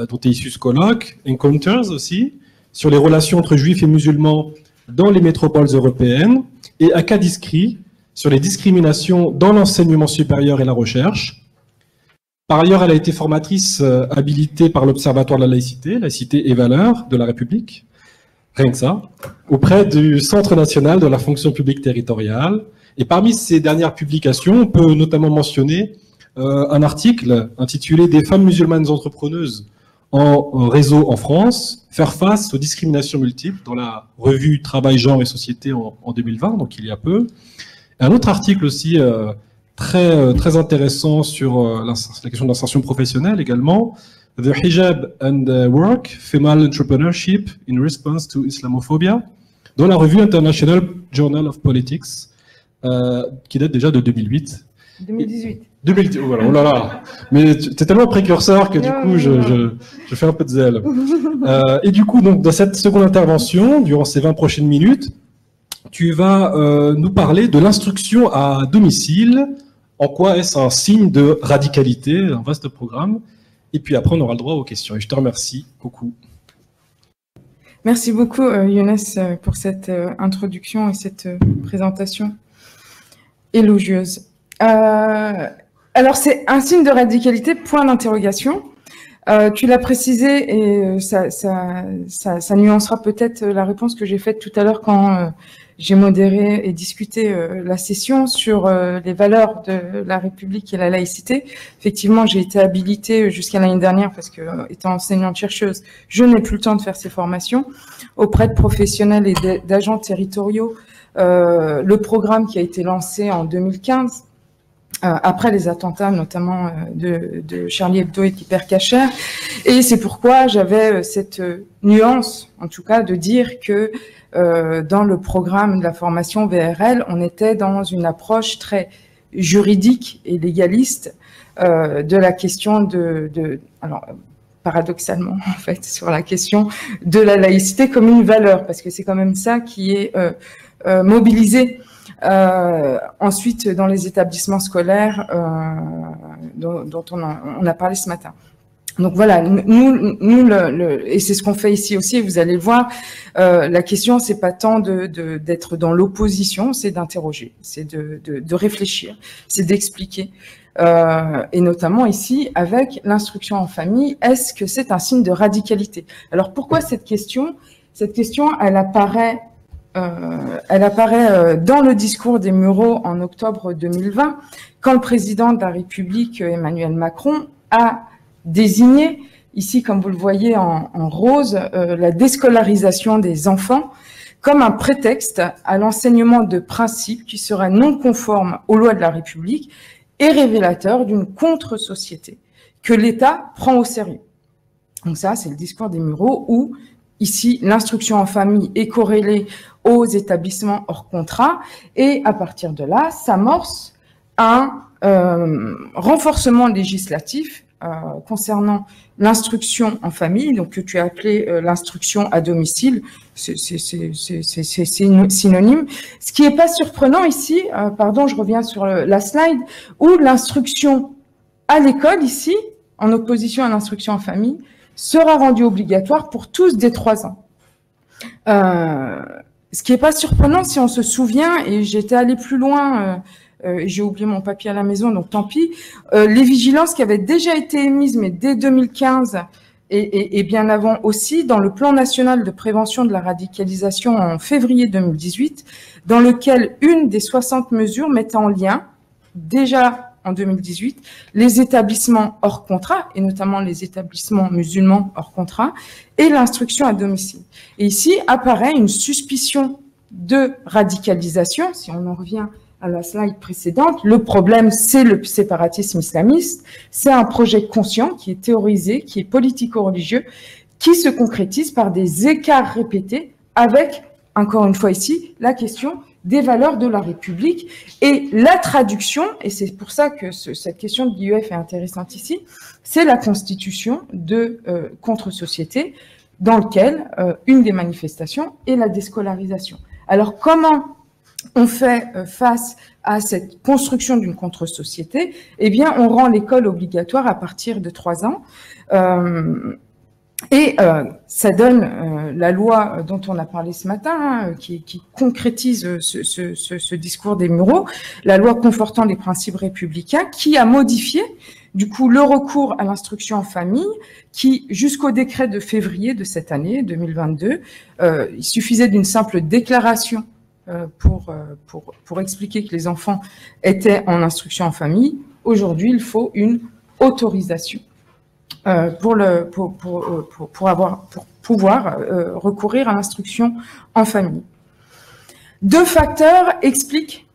dont est issu ce colloque, Encounters aussi, sur les relations entre juifs et musulmans dans les métropoles européennes, et Akadiscri, sur les discriminations dans l'enseignement supérieur et la recherche. Par ailleurs, elle a été formatrice habilitée par l'Observatoire de la laïcité et valeurs de la République, rien que ça, auprès du Centre national de la fonction publique territoriale. Et parmi ses dernières publications, on peut notamment mentionner un article intitulé « Des femmes musulmanes entrepreneuses en réseau en France, faire face aux discriminations multiples » dans la revue Travail, Genre et Société en 2020, donc il y a peu. Et un autre article aussi très intéressant sur la question de l'insertion professionnelle également, The Hijab and Work, Female Entrepreneurship in Response to Islamophobia, dans la revue International Journal of Politics, qui date déjà de 2008. 2018. 2018, voilà, oh là là. Mais tu es tellement précurseur que du coup, je fais un peu de zèle. Et du coup, donc, dans cette seconde intervention, durant ces 20 prochaines minutes, tu vas nous parler de l'instruction à domicile. En quoi est-ce un signe de radicalité, un vaste programme. Et puis après, on aura le droit aux questions. Et je te remercie beaucoup. Merci beaucoup, Younes, pour cette introduction et cette présentation élogieuse. Alors, c'est un signe de radicalité, point d'interrogation. Tu l'as précisé et ça nuancera peut-être la réponse que j'ai faite tout à l'heure quand j'ai modéré et discuté la session sur les valeurs de la République et la laïcité. Effectivement, j'ai été habilitée jusqu'à l'année dernière parce que, étant enseignante-chercheuse, je n'ai plus le temps de faire ces formations auprès de professionnels et d'agents territoriaux. Le programme qui a été lancé en 2015 après les attentats, notamment de Charlie Hebdo et d'Hyper Cacher. Et c'est pourquoi j'avais cette nuance, en tout cas, de dire que dans le programme de la formation VRL, on était dans une approche très juridique et légaliste de la question alors, paradoxalement, en fait, sur la question de la laïcité comme une valeur, parce que c'est quand même ça qui est mobilisé ensuite dans les établissements scolaires dont on a parlé ce matin. Donc voilà, nous et c'est ce qu'on fait ici aussi, vous allez le voir, la question c'est pas tant d'être dans l'opposition, c'est d'interroger, c'est de réfléchir, c'est d'expliquer. Et notamment ici, avec l'instruction en famille, est-ce que c'est un signe de radicalité? Alors pourquoi cette question? Cette question, elle apparaît dans le discours des Mureaux en octobre 2020, quand le président de la République, Emmanuel Macron, a désigné, ici comme vous le voyez en rose, la déscolarisation des enfants comme un prétexte à l'enseignement de principes qui seraient non conformes aux lois de la République et révélateur d'une contre-société que l'État prend au sérieux. Donc ça, c'est le discours des Mureaux où, ici, l'instruction en famille est corrélée aux établissements hors contrat et à partir de là, s'amorce un renforcement législatif concernant l'instruction en famille, donc que tu as appelé l'instruction à domicile, c'est synonyme. Ce qui n'est pas surprenant ici, pardon, je reviens sur la slide, où l'instruction à l'école ici, en opposition à l'instruction en famille, sera rendue obligatoire pour tous dès 3 ans. Ce qui n'est pas surprenant si on se souvient, et j'étais allée plus loin, j'ai oublié mon papier à la maison, donc tant pis, les vigilances qui avaient déjà été émises, mais dès 2015 et bien avant aussi, dans le plan national de prévention de la radicalisation en février 2018, dans lequel une des 60 mesures mettait en lien, déjà en 2018, les établissements hors contrat, et notamment les établissements musulmans hors contrat, et l'instruction à domicile. Et ici apparaît une suspicion de radicalisation, si on en revient à la slide précédente. Le problème, c'est le séparatisme islamiste. C'est un projet conscient qui est théorisé, qui est politico-religieux, qui se concrétise par des écarts répétés avec, encore une fois ici, la question des valeurs de la République et la traduction, et c'est pour ça que cette question de l'IEF est intéressante ici, c'est la constitution de contre-société dans lequel une des manifestations est la déscolarisation. Alors comment on fait face à cette construction d'une contre-société? Eh bien, on rend l'école obligatoire à partir de 3 ans. Et ça donne la loi dont on a parlé ce matin, qui concrétise ce discours des Mureaux, la loi confortant les principes républicains, qui a modifié du coup le recours à l'instruction en famille, qui jusqu'au décret de février de cette année 2022, il suffisait d'une simple déclaration pour expliquer que les enfants étaient en instruction en famille. Aujourd'hui, il faut une autorisation pour pouvoir recourir à l'instruction en famille. 2 facteurs expliquent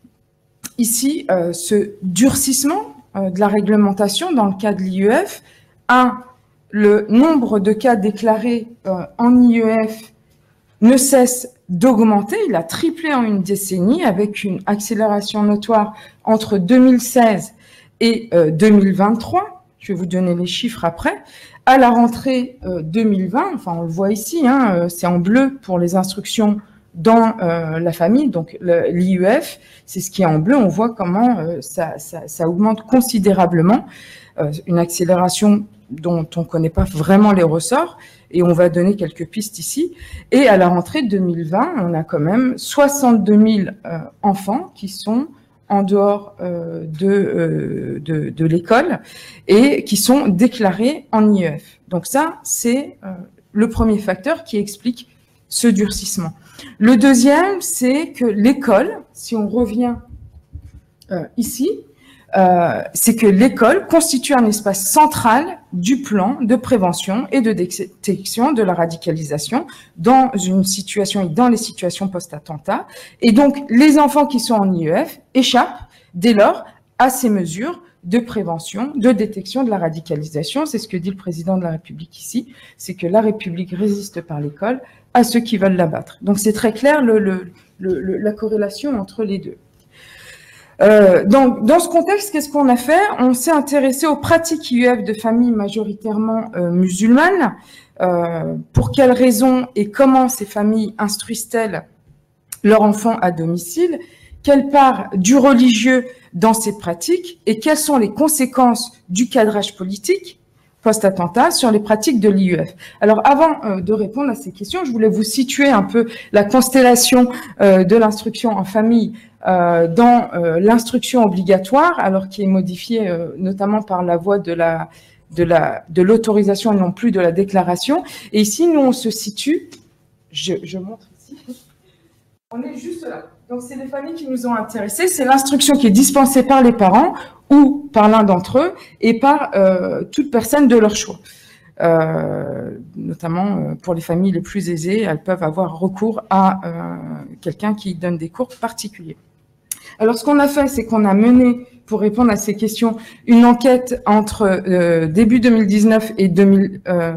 ici ce durcissement de la réglementation dans le cas de l'IEF. 1, le nombre de cas déclarés en IEF ne cesse d'augmenter, il a triplé en une décennie avec une accélération notoire entre 2016 et 2023. Je vais vous donner les chiffres après. À la rentrée 2020, enfin on le voit ici, hein, c'est en bleu pour les instructions dans la famille, donc l'IEF, c'est ce qui est en bleu, on voit comment ça augmente considérablement, une accélération dont on ne connaît pas vraiment les ressorts, et on va donner quelques pistes ici. Et à la rentrée 2020, on a quand même 62 000 enfants qui sont en dehors de l'école et qui sont déclarés en IEF. Donc ça, c'est le premier facteur qui explique ce durcissement. Le deuxième, c'est que l'école, si on revient ici, c'est que l'école constitue un espace central du plan de prévention et de détection de la radicalisation dans une situation et dans les situations post-attentat. Et donc, les enfants qui sont en IEF échappent dès lors à ces mesures de prévention, de détection de la radicalisation. C'est ce que dit le président de la République ici, c'est que la République résiste par l'école à ceux qui veulent l'abattre. Donc c'est très clair la corrélation entre les deux. Dans ce contexte, qu'est-ce qu'on a fait? On s'est intéressé aux pratiques IUF de familles majoritairement musulmanes. Pour quelles raisons et comment ces familles instruisent-elles leurs enfants à domicile? Quelle part du religieux dans ces pratiques et quelles sont les conséquences du cadrage politique post-attentat sur les pratiques de l'IUF? Alors avant de répondre à ces questions, je voulais vous situer un peu la constellation de l'instruction en famille dans l'instruction obligatoire, alors qui est modifiée notamment par la voie de l'autorisation et non plus de la déclaration. Et ici, nous, on se situe, je montre ici, on est juste là. Donc, c'est les familles qui nous ont intéressés. C'est l'instruction qui est dispensée par les parents ou par l'un d'entre eux et par toute personne de leur choix. Notamment pour les familles les plus aisées, elles peuvent avoir recours à quelqu'un qui donne des cours particuliers. Alors, ce qu'on a fait, c'est qu'on a mené, pour répondre à ces questions, une enquête entre début 2019 et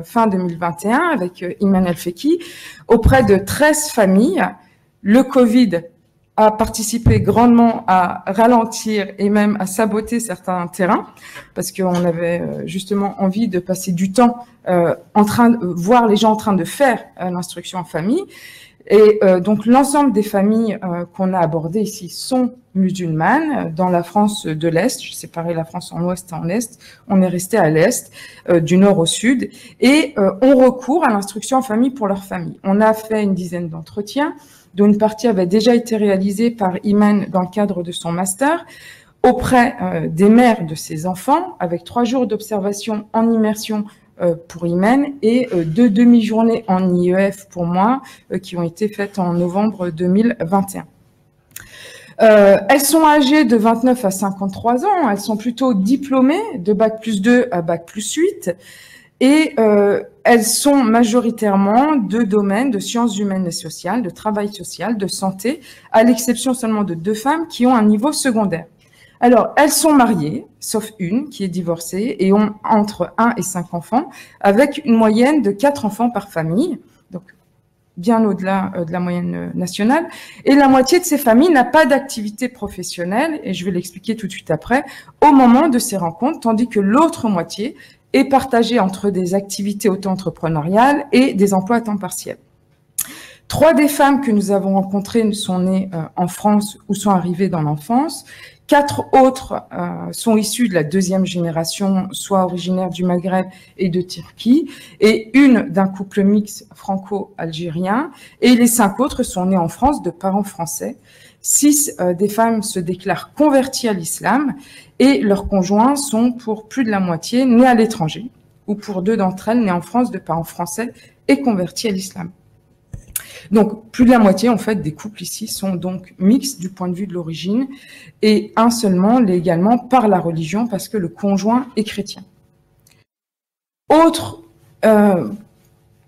fin 2021 avec Iman El-Feki auprès de 13 familles. Le Covid a participé grandement à ralentir et même à saboter certains terrains parce qu'on avait justement envie de passer du temps en train de voir les gens en train de faire l'instruction en famille. Et donc l'ensemble des familles qu'on a abordées ici sont musulmanes dans la France de l'Est. J'ai séparé la France en Ouest et en Est. On est resté à l'Est, du Nord au Sud, et on recourt à l'instruction en famille pour leur famille. On a fait une dizaine d'entretiens, dont une partie avait déjà été réalisée par Iman dans le cadre de son master, auprès des mères de ses enfants, avec 3 jours d'observation en immersion pour Iman et 2 demi-journées en IEF pour moi, qui ont été faites en novembre 2021. Elles sont âgées de 29 à 53 ans, elles sont plutôt diplômées de Bac+2 à Bac+8, et elles sont majoritairement de domaines de sciences humaines et sociales, de travail social, de santé, à l'exception seulement de 2 femmes qui ont un niveau secondaire. Alors, elles sont mariées, sauf une qui est divorcée, et ont entre 1 et 5 enfants, avec une moyenne de 4 enfants par famille, donc bien au-delà de la moyenne nationale. Et la moitié de ces familles n'a pas d'activité professionnelle, et je vais l'expliquer tout de suite après, au moment de ces rencontres, tandis que l'autre moitié est partagée entre des activités auto-entrepreneuriales et des emplois à temps partiel. 3 des femmes que nous avons rencontrées sont nées en France ou sont arrivées dans l'enfance. 4 autres sont issues de la 2e génération, soit originaires du Maghreb et de Turquie, et une d'un couple mixte franco-algérien, et les 5 autres sont nées en France de parents français. 6 des femmes se déclarent converties à l'islam, et leurs conjoints sont pour plus de la moitié nés à l'étranger, ou pour 2 d'entre elles nées en France de parents français et convertis à l'islam. Donc, plus de la moitié, en fait, des couples ici sont donc mixtes du point de vue de l'origine, et un seulement, légalement, par la religion, parce que le conjoint est chrétien. Autre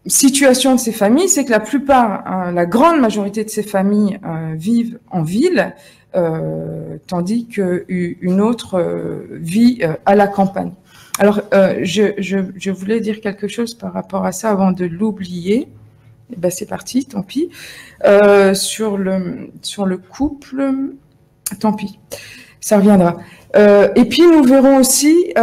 situation de ces familles, c'est que la plupart, la grande majorité de ces familles vivent en ville, tandis qu'une autre vit à la campagne. Alors, je voulais dire quelque chose par rapport à ça avant de l'oublier. Eh ben c'est parti, tant pis. Sur le couple, tant pis, ça reviendra. Et puis nous verrons aussi,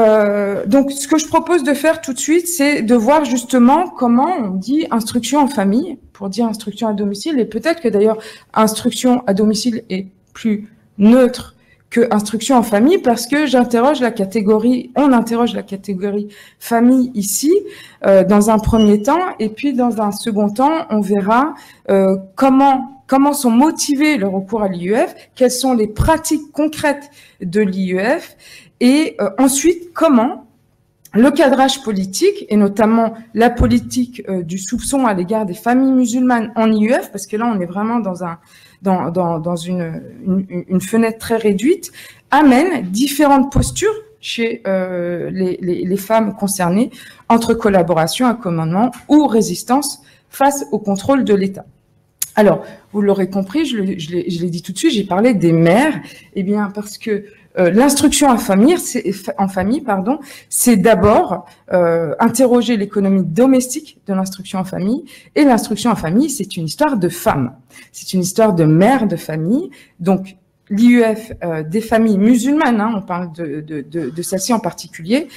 donc ce que je propose de faire tout de suite, c'est de voir justement comment on dit instruction en famille pour dire instruction à domicile, et peut-être que d'ailleurs instruction à domicile est plus neutre que instruction en famille, parce que on interroge la catégorie famille ici, dans un premier temps, et puis dans un second temps, on verra comment sont motivés le recours à l'IEF, quelles sont les pratiques concrètes de l'IEF, et ensuite comment le cadrage politique, et notamment la politique du soupçon à l'égard des familles musulmanes en IEF, parce que là on est vraiment dans une fenêtre très réduite, amène différentes postures chez les femmes concernées entre collaboration, accommodement ou résistance face au contrôle de l'État. Alors, vous l'aurez compris, je l'ai dit tout de suite, j'ai parlé des mères, eh bien parce que l'instruction en famille, c'est d'abord interroger l'économie domestique de l'instruction en famille. Et l'instruction en famille, c'est une histoire de femmes. C'est une histoire de mères de famille. Donc, l'IEF des familles musulmanes, on parle de celle-ci en particulier,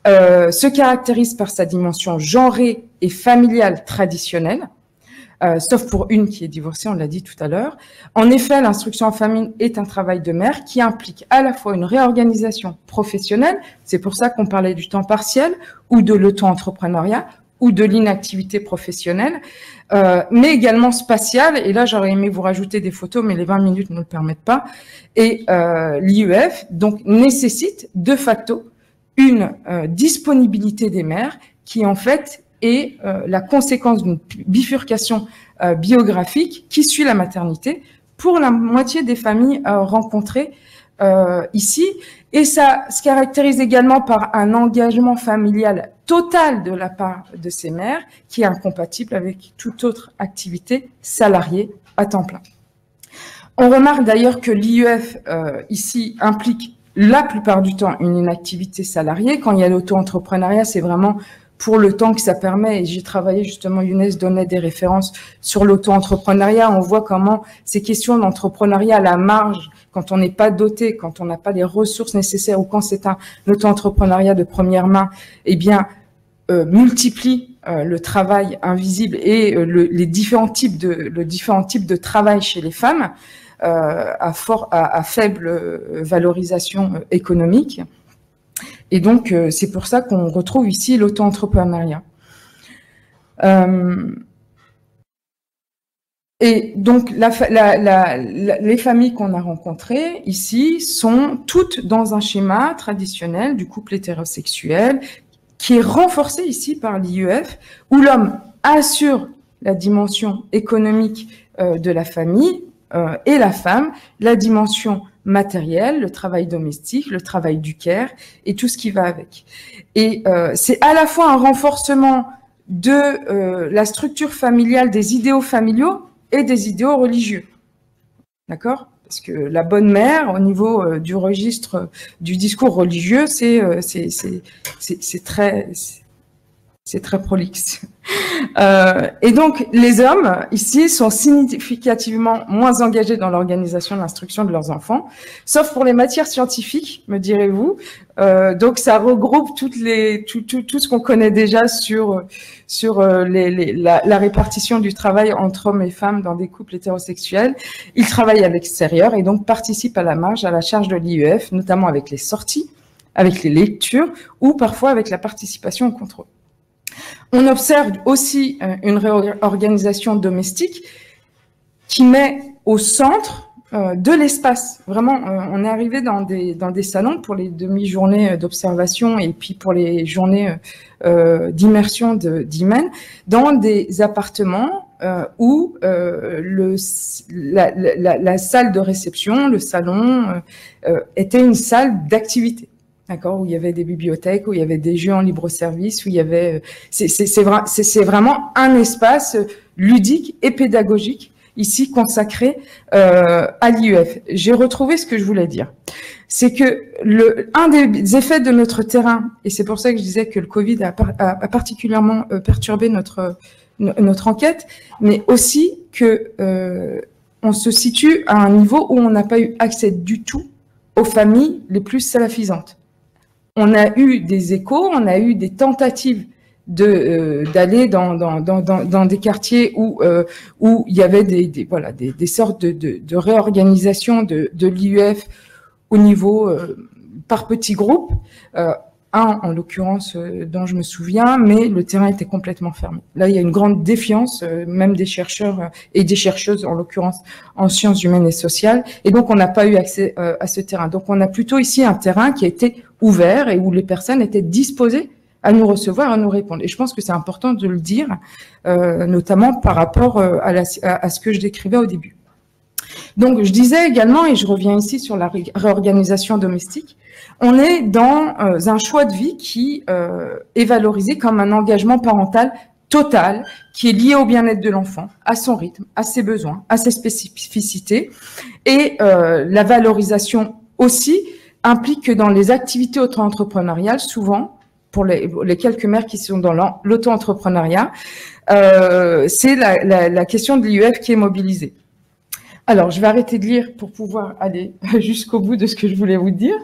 se caractérise par sa dimension genrée et familiale traditionnelle, sauf pour une qui est divorcée, on l'a dit tout à l'heure. En effet, l'instruction en famille est un travail de mère qui implique à la fois une réorganisation professionnelle, c'est pour ça qu'on parlait du temps partiel, ou de l'auto-entrepreneuriat, ou de l'inactivité professionnelle, mais également spatiale. Et là, j'aurais aimé vous rajouter des photos, mais les 20 minutes ne le permettent pas. Et l'IEF, donc, nécessite de facto une disponibilité des mères qui, en fait, est la conséquence d'une bifurcation biographique qui suit la maternité pour la moitié des familles rencontrées ici. Et ça se caractérise également par un engagement familial total de la part de ces mères qui est incompatible avec toute autre activité salariée à temps plein. On remarque d'ailleurs que l'IEF ici implique la plupart du temps une inactivité salariée. Quand il y a l'auto-entrepreneuriat, c'est vraiment pour le temps que ça permet. Et j'ai travaillé justement, Younes donnait des références sur l'auto-entrepreneuriat. On voit comment ces questions d'entrepreneuriat à la marge, quand on n'est pas doté, quand on n'a pas les ressources nécessaires ou quand c'est un auto-entrepreneuriat de première main, eh bien, multiplie le travail invisible et les différents types de travail chez les femmes à faible valorisation économique. Et donc, c'est pour ça qu'on retrouve ici l'auto-entrepreneuriat. Et donc, les familles qu'on a rencontrées ici sont toutes dans un schéma traditionnel du couple hétérosexuel qui est renforcé ici par l'IEF, où l'homme assure la dimension économique de la famille et la femme, la dimension matérielle, le travail domestique, le travail du care et tout ce qui va avec. Et c'est à la fois un renforcement de la structure familiale, des idéaux familiaux et des idéaux religieux. D'accord ? Parce que la bonne mère, au niveau du registre du discours religieux, c'est très prolixe. Et donc, les hommes, ici, sont significativement moins engagés dans l'organisation de l'instruction de leurs enfants, sauf pour les matières scientifiques, me direz-vous. Donc, ça regroupe tout ce qu'on connaît déjà sur la répartition du travail entre hommes et femmes dans des couples hétérosexuels. Ils travaillent à l'extérieur et donc participent à la marge, à la charge de l'IEF, notamment avec les sorties, avec les lectures ou parfois avec la participation au contrôle. On observe aussi une réorganisation domestique qui met au centre de l'espace. Vraiment, on est arrivé dans des salons pour les demi-journées d'observation et puis pour les journées d'immersion d'Imen, dans des appartements où la salle de réception, le salon, était une salle d'activité. D'accord, où il y avait des bibliothèques, où il y avait des jeux en libre service, où il y avait, c'est vraiment un espace ludique et pédagogique ici consacré à l'IEF. J'ai retrouvé ce que je voulais dire. C'est que un des effets de notre terrain, et c'est pour ça que je disais que le Covid a particulièrement perturbé notre enquête, mais aussi que on se situe à un niveau où on n'a pas eu accès du tout aux familles les plus salafisantes. On a eu des échos, on a eu des tentatives d'aller dans des quartiers où il y avait des sortes de réorganisation de l'IEF au niveau par petits groupes. En l'occurrence dont je me souviens, mais le terrain était complètement fermé. Là, il y a une grande défiance, même des chercheurs et des chercheuses, en l'occurrence en sciences humaines et sociales, et donc on n'a pas eu accès à ce terrain. Donc on a plutôt ici un terrain qui a été ouvert et où les personnes étaient disposées à nous recevoir, à nous répondre. Et je pense que c'est important de le dire, notamment par rapport à ce que je décrivais au début. Donc, je disais également, et je reviens ici sur la réorganisation domestique, on est dans un choix de vie qui est valorisé comme un engagement parental total, qui est lié au bien-être de l'enfant, à son rythme, à ses besoins, à ses spécificités, et la valorisation aussi implique que dans les activités auto-entrepreneuriales, souvent, pour les quelques mères qui sont dans l'auto-entrepreneuriat, c'est la question de l'IEF qui est mobilisée. Alors, je vais arrêter de lire pour pouvoir aller jusqu'au bout de ce que je voulais vous dire.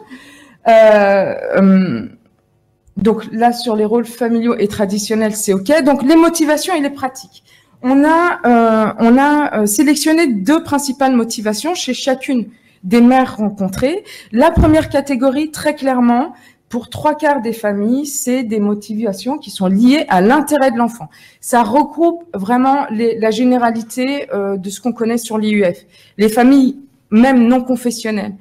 Donc là, sur les rôles familiaux et traditionnels, c'est OK. Donc, les motivations et les pratiques. On a sélectionné 2 principales motivations chez chacune des mères rencontrées. La première catégorie, très clairement, pour 3/4 des familles, c'est des motivations qui sont liées à l'intérêt de l'enfant. Ça regroupe vraiment la généralité de ce qu'on connaît sur l'IUF. Les familles, même non confessionnelles,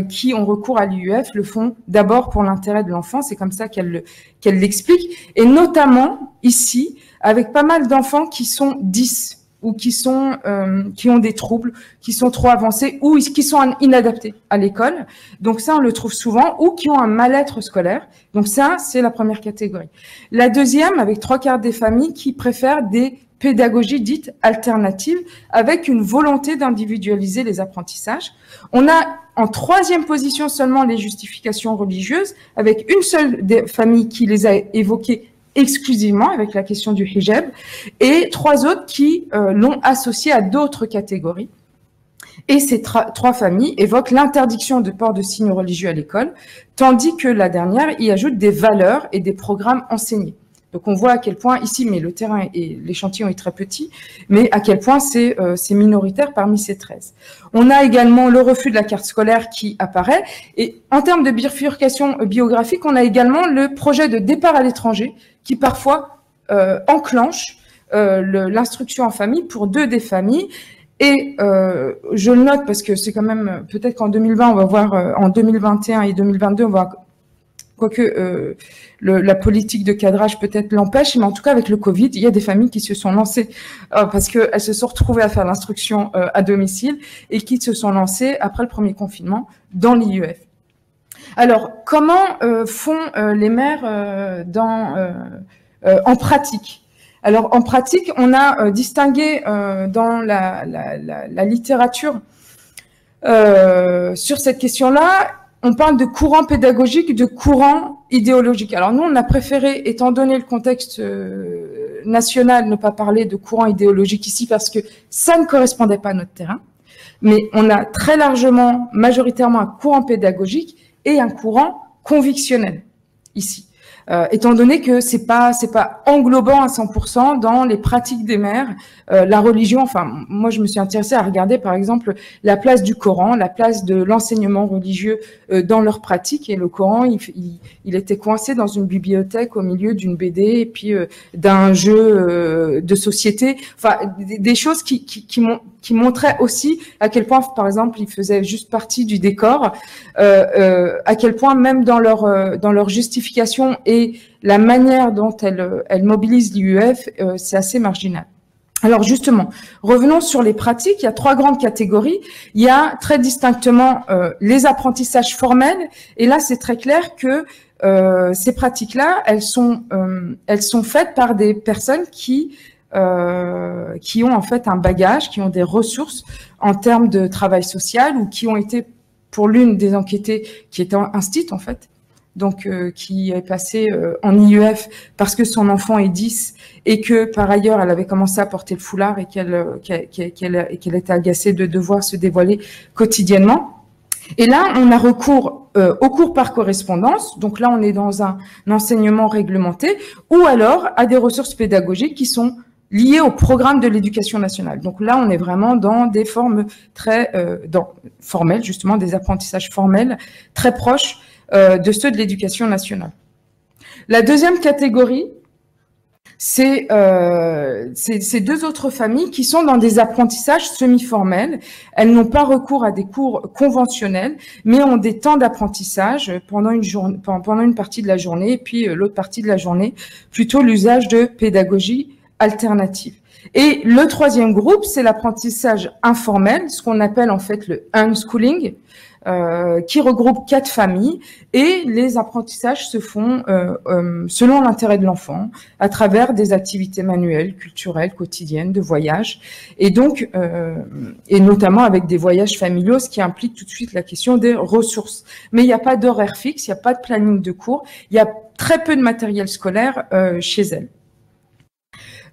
qui ont recours à l'IUF le font d'abord pour l'intérêt de l'enfant. C'est comme ça qu'elle l'explique. Et notamment ici, avec pas mal d'enfants qui sont 10 ou qui ont des troubles, qui sont trop avancés ou qui sont inadaptés à l'école. Donc ça, on le trouve souvent, ou qui ont un mal-être scolaire. Donc ça, c'est la première catégorie. La deuxième, avec 3/4 des familles qui préfèrent des pédagogies dites alternatives, avec une volonté d'individualiser les apprentissages. On a en 3e position seulement les justifications religieuses, avec une seule des familles qui les a évoquées exclusivement avec la question du hijab, et 3 autres qui l'ont associé à d'autres catégories. Et ces 3 familles évoquent l'interdiction de port de signes religieux à l'école, tandis que la dernière y ajoute des valeurs et des programmes enseignés. Donc on voit à quel point ici, mais le terrain et l'échantillon est très petit, mais à quel point c'est minoritaire parmi ces 13. On a également le refus de la carte scolaire qui apparaît, et en termes de bifurcation biographique, on a également le projet de départ à l'étranger qui parfois enclenche l'instruction en famille pour 2 des familles. Et je le note parce que c'est quand même, peut-être qu'en 2020, on va voir, en 2021 et 2022, on va voir, quoique la politique de cadrage peut-être l'empêche, mais en tout cas avec le Covid, il y a des familles qui se sont lancées parce qu'elles se sont retrouvées à faire l'instruction à domicile et qui se sont lancées après le premier confinement dans l'IUF. Alors, comment font les mères en pratique? Alors, en pratique, on a distingué dans la littérature sur cette question-là, on parle de courant pédagogique, de courant idéologique. Alors nous, on a préféré, étant donné le contexte national, ne pas parler de courant idéologique ici parce que ça ne correspondait pas à notre terrain. Mais on a très largement, majoritairement, un courant pédagogique et un courant convictionnel ici. Étant donné que c'est pas englobant à 100% dans les pratiques des mères, la religion. Enfin, moi, je me suis intéressée à regarder, par exemple, la place du Coran, la place de l'enseignement religieux dans leurs pratiques. Et le Coran, il était coincé dans une bibliothèque au milieu d'une BD et puis d'un jeu de société. Enfin, des choses qui montraient aussi à quel point, par exemple, il faisait juste partie du décor, à quel point même dans leur justification et la manière dont elle mobilise l'IUF, c'est assez marginal. Alors justement, revenons sur les pratiques. Il y a 3 grandes catégories. Il y a très distinctement les apprentissages formels. Et là, c'est très clair que ces pratiques-là, elles sont faites par des personnes qui ont en fait un bagage, qui ont des ressources en termes de travail social ou qui ont été, pour l'une des enquêtées, qui était instite en fait, donc qui est passée en IEF parce que son enfant est 10 et que par ailleurs elle avait commencé à porter le foulard et qu'elle était agacée de devoir se dévoiler quotidiennement. Et là, on a recours au cours par correspondance, donc là on est dans un enseignement réglementé, ou alors à des ressources pédagogiques qui sont liées au programme de l'éducation nationale. Donc là, on est vraiment dans des formes très formelles, justement des apprentissages formels très proches de ceux de l'éducation nationale. La deuxième catégorie, c'est ces 2 autres familles qui sont dans des apprentissages semi-formels. Elles n'ont pas recours à des cours conventionnels, mais ont des temps d'apprentissage pendant une partie de la journée, et puis l'autre partie de la journée, plutôt l'usage de pédagogie alternative. Et le 3e groupe, c'est l'apprentissage informel, ce qu'on appelle en fait le unschooling. qui regroupe 4 familles et les apprentissages se font selon l'intérêt de l'enfant à travers des activités manuelles, culturelles, quotidiennes, de voyage et donc et notamment avec des voyages familiaux, ce qui implique tout de suite la question des ressources. Mais il n'y a pas d'horaire fixe, il n'y a pas de planning de cours, il y a très peu de matériel scolaire chez elles.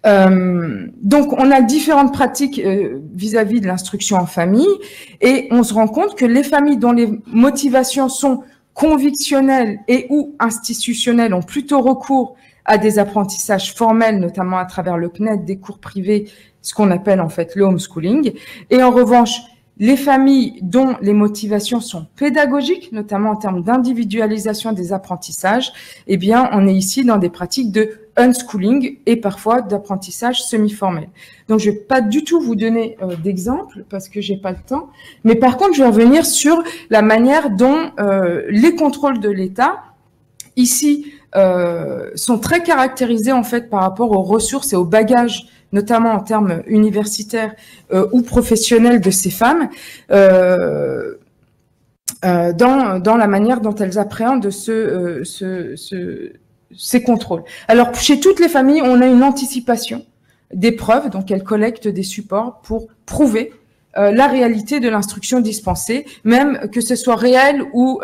Donc, on a différentes pratiques vis-à-vis de l'instruction en famille et on se rend compte que les familles dont les motivations sont convictionnelles et ou institutionnelles ont plutôt recours à des apprentissages formels, notamment à travers le CNED, des cours privés, ce qu'on appelle en fait le homeschooling. Et en revanche, les familles dont les motivations sont pédagogiques, notamment en termes d'individualisation des apprentissages, eh bien, on est ici dans des pratiques de unschooling et parfois d'apprentissage semi-formel. Donc, je vais pas du tout vous donner d'exemples parce que j'ai pas le temps, mais par contre, je vais revenir sur la manière dont les contrôles de l'État ici sont très caractérisés en fait par rapport aux ressources et aux bagages, notamment en termes universitaires ou professionnels de ces femmes, dans la manière dont elles appréhendent ces contrôles. Alors, chez toutes les familles, on a une anticipation des preuves, donc elles collectent des supports pour prouver la réalité de l'instruction dispensée, même que ce soit réel ou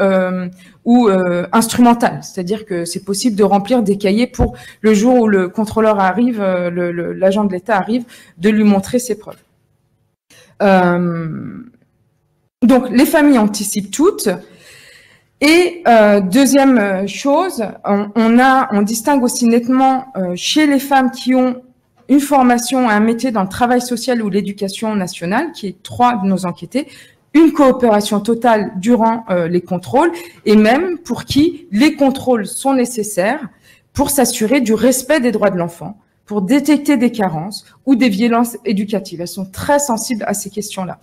instrumental. C'est-à-dire que c'est possible de remplir des cahiers pour le jour où le contrôleur arrive, l'agent de l'État arrive, de lui montrer ses preuves. Donc, les familles anticipent toutes. Et deuxième chose, on distingue aussi nettement chez les femmes qui ont une formation, un métier dans le travail social ou l'éducation nationale, qui est 3 de nos enquêtés, une coopération totale durant les contrôles, et même pour qui les contrôles sont nécessaires pour s'assurer du respect des droits de l'enfant, pour détecter des carences ou des violences éducatives. Elles sont très sensibles à ces questions-là.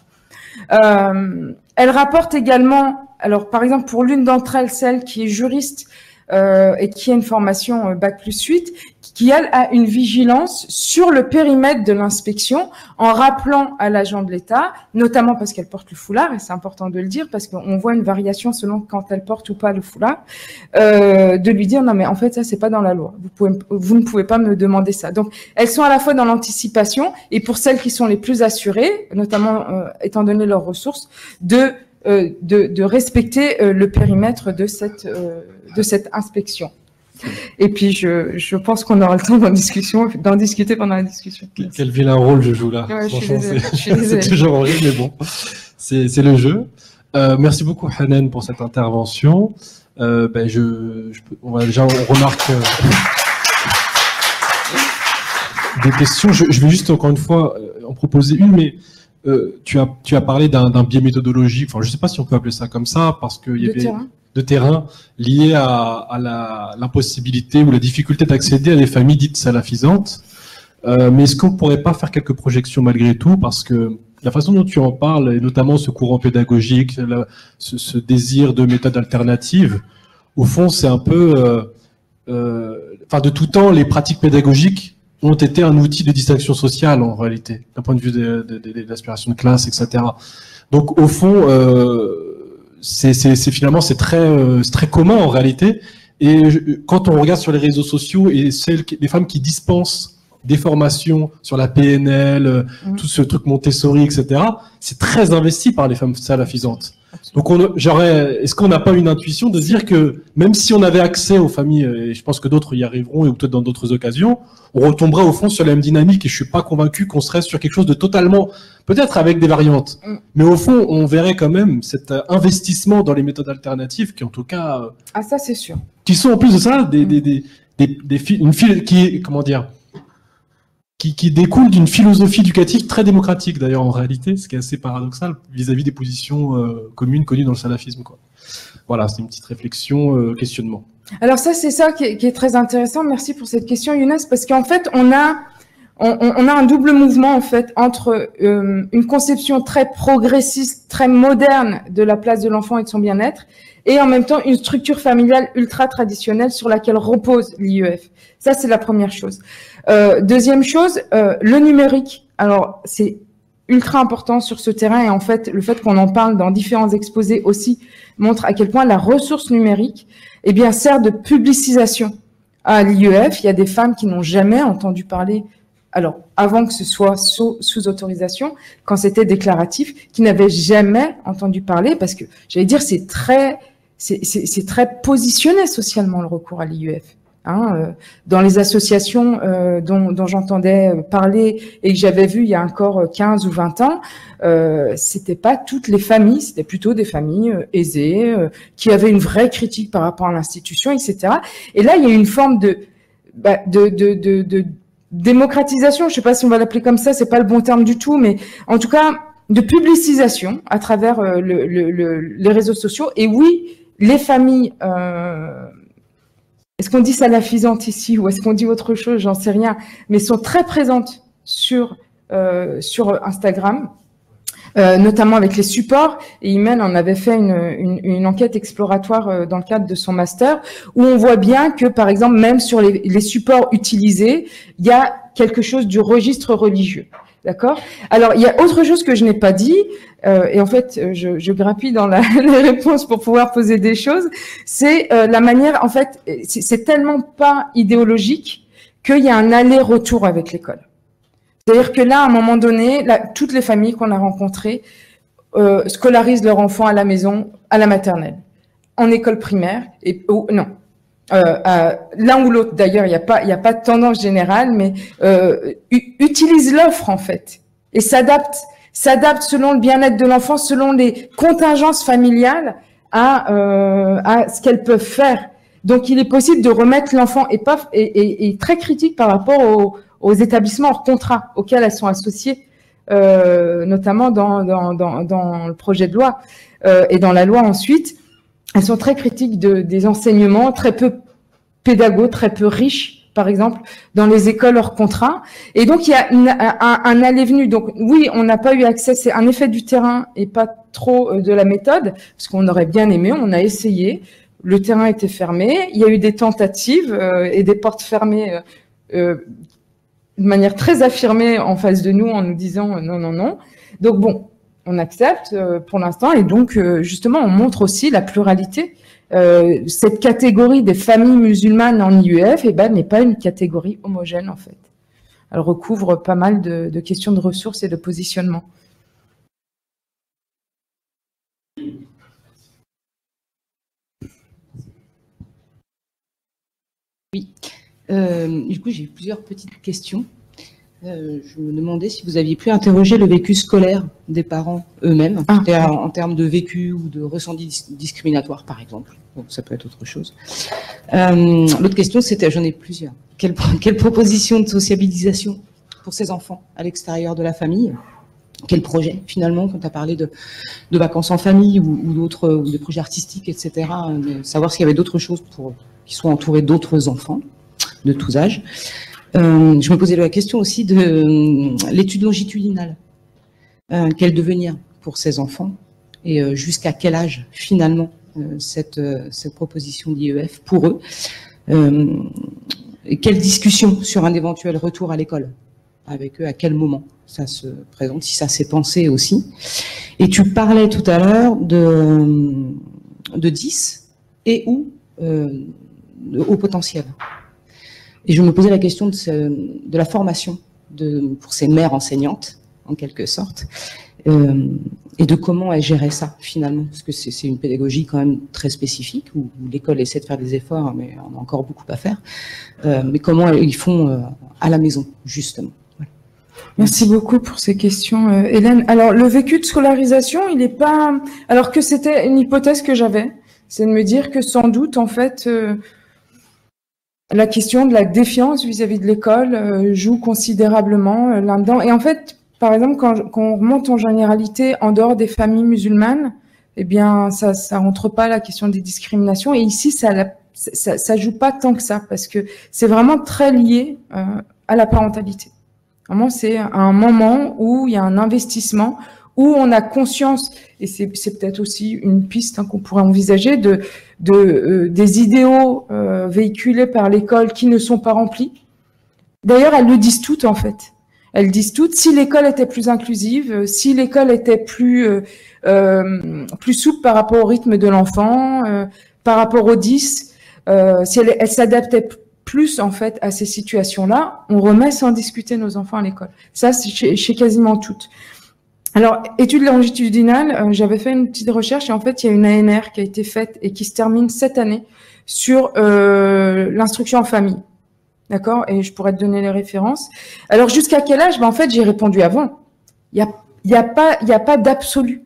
Elles rapportent également, alors par exemple pour l'une d'entre elles, celle qui est juriste et qui a une formation Bac+8, qui elle a une vigilance sur le périmètre de l'inspection en rappelant à l'agent de l'État, notamment parce qu'elle porte le foulard, et c'est important de le dire parce qu'on voit une variation selon quand elle porte ou pas le foulard, de lui dire non mais en fait ça c'est pas dans la loi, vous ne pouvez pas me demander ça. Donc elles sont à la fois dans l'anticipation et pour celles qui sont les plus assurées, notamment étant donné leurs ressources, de respecter le périmètre de cette inspection. Et puis, je pense qu'on aura le temps d'en discuter pendant la discussion. Quel vilain rôle je joue là. Ouais, franchement, c'est toujours horrible, mais bon, c'est le jeu. Merci beaucoup, Hanan, pour cette intervention. On remarque des questions. Je vais juste, encore une fois, en proposer une, mais tu as parlé d'un biais méthodologique. Enfin, je ne sais pas si on peut appeler ça comme ça, parce qu'il y avait... de terrain lié à l'impossibilité ou la difficulté d'accéder à des familles dites salafisantes. Mais est-ce qu'on ne pourrait pas faire quelques projections malgré tout, parce que la façon dont tu en parles, et notamment ce courant pédagogique, ce désir de méthode alternative, au fond, c'est un peu... de tout temps, les pratiques pédagogiques ont été un outil de distinction sociale, en réalité, d'un point de vue de l'aspiration de classe, etc. Donc, au fond... finalement c'est très commun en réalité, et quand on regarde sur les réseaux sociaux et les femmes qui dispensent des formations sur la PNL, tout ce truc Montessori, etc., c'est très investi par les femmes salafisantes. Donc est-ce qu'on n'a pas une intuition de dire que même si on avait accès aux familles, et je pense que d'autres y arriveront, et peut-être dans d'autres occasions, on retomberait au fond sur la même dynamique, et je suis pas convaincu qu'on serait sur quelque chose de totalement, peut-être avec des variantes, mais au fond on verrait quand même cet investissement dans les méthodes alternatives qui en tout cas ça c'est sûr, qui sont en plus de ça qui découle d'une philosophie éducative très démocratique d'ailleurs en réalité, ce qui est assez paradoxal vis-à-vis des positions communes connues dans le salafisme, quoi. Voilà, c'est une petite réflexion, questionnement. Alors ça, c'est ça qui est très intéressant. Merci pour cette question, Younes, parce qu'en fait, on a un double mouvement en fait entre une conception très progressiste, très moderne de la place de l'enfant et de son bien-être, et en même temps une structure familiale ultra traditionnelle sur laquelle repose l'IEF. Ça, c'est la première chose. Deuxième chose, le numérique. Alors, c'est ultra important sur ce terrain, et en fait, le fait qu'on en parle dans différents exposés aussi montre à quel point la ressource numérique, eh bien, sert de publicisation à l'IEF. Il y a des femmes qui n'ont jamais entendu parler, alors avant que ce soit sous autorisation, quand c'était déclaratif, qui n'avaient jamais entendu parler, parce que, j'allais dire, c'est très positionné socialement le recours à l'IEF. Dans les associations dont j'entendais parler et que j'avais vu il y a encore 15 ou 20 ans, c'était pas toutes les familles, c'était plutôt des familles aisées, qui avaient une vraie critique par rapport à l'institution, etc. Et là, il y a une forme de démocratisation, je sais pas si on va l'appeler comme ça, c'est pas le bon terme du tout, mais en tout cas, de publicisation à travers les réseaux sociaux. Et oui, les familles... est-ce qu'on dit salafisante ici ou est-ce qu'on dit autre chose? J'en sais rien. Mais sont très présentes sur Instagram, notamment avec les supports. Et Imen en avait fait une enquête exploratoire dans le cadre de son master, où on voit bien que, par exemple, même sur les supports utilisés, il y a quelque chose du registre religieux. D'accord? Alors, il y a autre chose que je n'ai pas dit, et en fait, je grappille dans les réponses pour pouvoir poser des choses, c'est la manière, en fait, c'est tellement pas idéologique qu'il y a un aller-retour avec l'école. C'est-à-dire que là, à un moment donné, toutes les familles qu'on a rencontrées scolarisent leurs enfants à la maison, à la maternelle, en école primaire, l'un ou l'autre, d'ailleurs, il n'y a pas de tendance générale, mais utilise l'offre en fait et s'adapte selon le bien-être de l'enfant, selon les contingences familiales à ce qu'elles peuvent faire. Donc, il est possible de remettre l'enfant et très critique par rapport aux établissements hors contrat auxquels elles sont associées, notamment dans le projet de loi et dans la loi ensuite. Elles sont très critiques des enseignements, très peu pédagogues, très peu riches, par exemple, dans les écoles hors contrat. Et donc, il y a un aller-venu. Donc, oui, on n'a pas eu accès, c'est un effet du terrain et pas trop de la méthode, parce qu'on aurait bien aimé, on a essayé, le terrain était fermé, il y a eu des tentatives et des portes fermées de manière très affirmée en face de nous, en nous disant non, non, non. Donc, bon, on accepte pour l'instant, et donc justement on montre aussi la pluralité. Cette catégorie des familles musulmanes en IEF n'est pas une catégorie homogène en fait. Elle recouvre pas mal de questions de ressources et de positionnement. Oui, du coup j'ai plusieurs petites questions. Je me demandais si vous aviez pu interroger le vécu scolaire des parents eux-mêmes, en termes de vécu ou de ressenti discriminatoire, par exemple. Donc, ça peut être autre chose. L'autre question, c'était, j'en ai plusieurs. Quelle proposition de sociabilisation pour ces enfants à l'extérieur de la famille? Quel projet, finalement, quand tu as parlé de vacances en famille ou d'autres, ou des projets artistiques, etc., savoir s'il y avait d'autres choses pour qu'ils soient entourés d'autres enfants de tous âges. Je me posais la question aussi de l'étude longitudinale. Quel devenir pour ces enfants et jusqu'à quel âge, finalement, cette proposition d'IEF pour eux. Et quelle discussion sur un éventuel retour à l'école avec eux, à quel moment ça se présente, si ça s'est pensé aussi. Et tu parlais tout à l'heure de 10 et ou haut potentiel. Et je me posais la question de la formation pour ces mères enseignantes, en quelque sorte, et de comment elles géraient ça, finalement. Parce que c'est une pédagogie quand même très spécifique, où l'école essaie de faire des efforts, mais on a encore beaucoup à faire. Mais comment ils font à la maison, justement. Voilà. Merci beaucoup pour ces questions, Hélène. Alors, le vécu de scolarisation, il n'est pas... Alors que c'était une hypothèse que j'avais, c'est de me dire que sans doute, en fait... la question de la défiance vis-à-vis de l'école joue considérablement là-dedans. Et en fait, par exemple, quand on remonte en généralité en dehors des familles musulmanes, eh bien, ça rentre pas la question des discriminations. Et ici, ça joue pas tant que ça, parce que c'est vraiment très lié à la parentalité. Vraiment, c'est un moment où il y a un investissement, où on a conscience, et c'est peut-être aussi une piste qu'on pourrait envisager, des idéaux véhiculés par l'école qui ne sont pas remplis. D'ailleurs, elles le disent toutes, en fait. elles disent toutes, si l'école était plus inclusive, si l'école était plus souple par rapport au rythme de l'enfant, par rapport aux 10, si elle s'adaptait plus en fait à ces situations-là, on remet sans discuter nos enfants à l'école. Ça, c'est chez quasiment toutes. Alors, étude longitudinale, j'avais fait une petite recherche et en fait, il y a une ANR qui a été faite et qui se termine cette année sur l'instruction en famille. D'accord? Et je pourrais te donner les références. Alors, jusqu'à quel âge? En fait, j'ai répondu avant. Il y a pas d'absolu.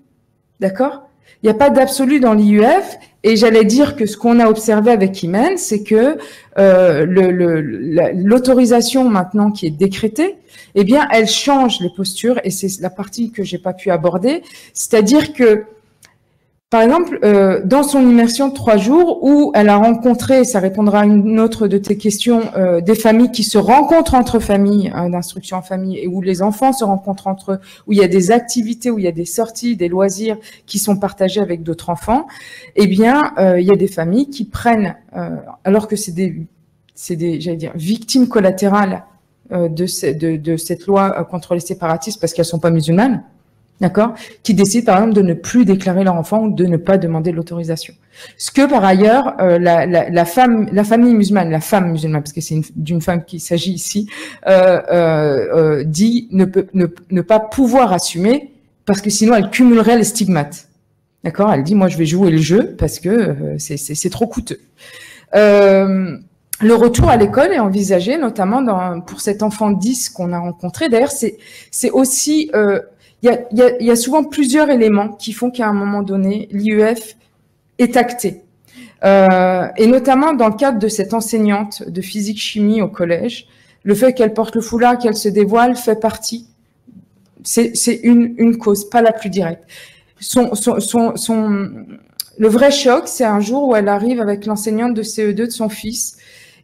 D'accord? Il n'y a pas d'absolu dans l'IUF. Et j'allais dire que ce qu'on a observé avec Imen, c'est que l'autorisation maintenant qui est décrétée, eh bien, elle change les postures. Et c'est la partie que j'ai pas pu aborder. C'est-à-dire que, par exemple, dans son immersion de 3 jours, où elle a rencontré, ça répondra à une autre de tes questions, des familles qui se rencontrent entre familles, d'instruction en famille, et où les enfants se rencontrent entre eux, où il y a des activités, où il y a des sorties, des loisirs qui sont partagés avec d'autres enfants, eh bien, il y a des familles qui prennent, alors que c'est des, j'allais dire, victimes collatérales de cette loi contre les séparatistes parce qu'elles sont pas musulmanes. D'accord, qui décident par exemple de ne plus déclarer leur enfant ou de ne pas demander l'autorisation. Ce que par ailleurs la famille musulmane, la femme musulmane, parce que c'est d'une femme qu'il s'agit ici, dit ne pas pouvoir assumer parce que sinon elle cumulerait les stigmates. D'accord, elle dit moi je vais jouer le jeu parce que c'est trop coûteux. Le retour à l'école est envisagé notamment pour cet enfant 10 qu'on a rencontré. D'ailleurs c'est aussi il y a souvent plusieurs éléments qui font qu'à un moment donné, l'IEF est acté. Et notamment dans le cadre de cette enseignante de physique-chimie au collège, le fait qu'elle porte le foulard, qu'elle se dévoile, fait partie. C'est une cause, pas la plus directe. Le vrai choc, c'est un jour où elle arrive avec l'enseignante de CE2 de son fils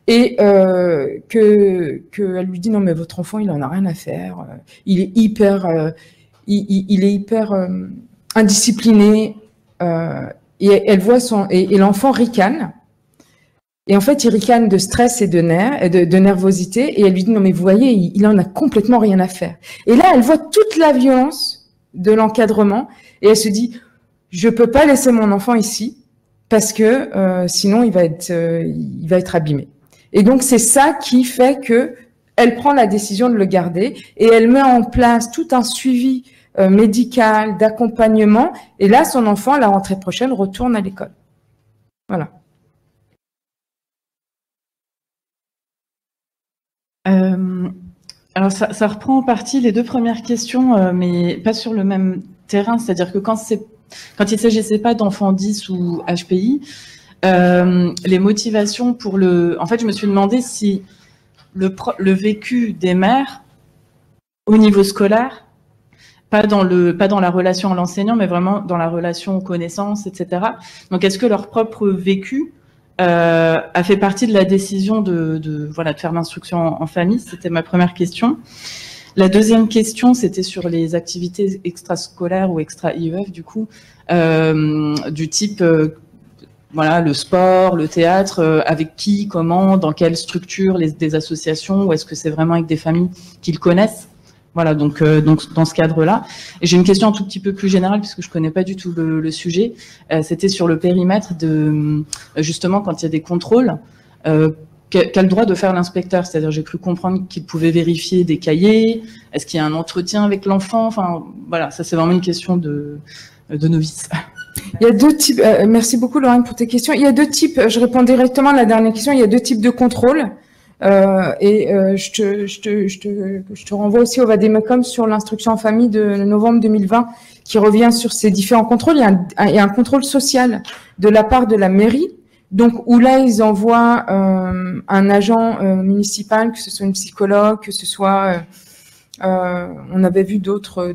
et que elle lui dit non mais votre enfant il en a rien à faire, il est hyper indiscipliné, et elle voit et l'enfant ricane. Et en fait, il ricane de stress et de nervosité. Et elle lui dit non mais vous voyez, il en a complètement rien à faire. Et là, elle voit toute la violence de l'encadrement et elle se dit je peux pas laisser mon enfant ici parce que sinon il va être abîmé. Et donc c'est ça qui fait que elle prend la décision de le garder et elle met en place tout un suivi médical, d'accompagnement. Et là, son enfant, à la rentrée prochaine, retourne à l'école. Voilà. Alors, ça reprend en partie les 2 premières questions, mais pas sur le même terrain. C'est-à-dire que quand il ne s'agissait pas d'enfants 10 ou HPI, les motivations pour En fait, je me suis demandé si le vécu des mères au niveau scolaire, pas dans la relation à l'enseignant, mais vraiment dans la relation aux connaissances, etc. Donc, est-ce que leur propre vécu a fait partie de la décision de faire l'instruction en famille? C'était ma première question. La deuxième question, c'était sur les activités extrascolaires ou extra-IEF, du coup, du type... le sport, le théâtre, avec qui, comment, dans quelle structure, des associations, ou est-ce que c'est vraiment avec des familles qu'ils connaissent? Voilà, donc dans ce cadre-là. Et j'ai une question un tout petit peu plus générale, puisque je connais pas du tout le sujet. C'était sur le périmètre justement, quand il y a des contrôles, quel droit de faire l'inspecteur? C'est-à-dire, j'ai cru comprendre qu'il pouvait vérifier des cahiers. Est-ce qu'il y a un entretien avec l'enfant? Enfin, voilà, ça c'est vraiment une question de novice. Il y a 2 types. Merci beaucoup, Lorraine, pour tes questions. Il y a 2 types. Je réponds directement à la dernière question. Il y a 2 types de contrôles. Je te renvoie aussi au Vademecum sur l'instruction en famille de novembre 2020 qui revient sur ces différents contrôles. Il y a un contrôle social de la part de la mairie. Donc, où là, ils envoient un agent municipal, que ce soit une psychologue, que ce soit... on avait vu d'autres...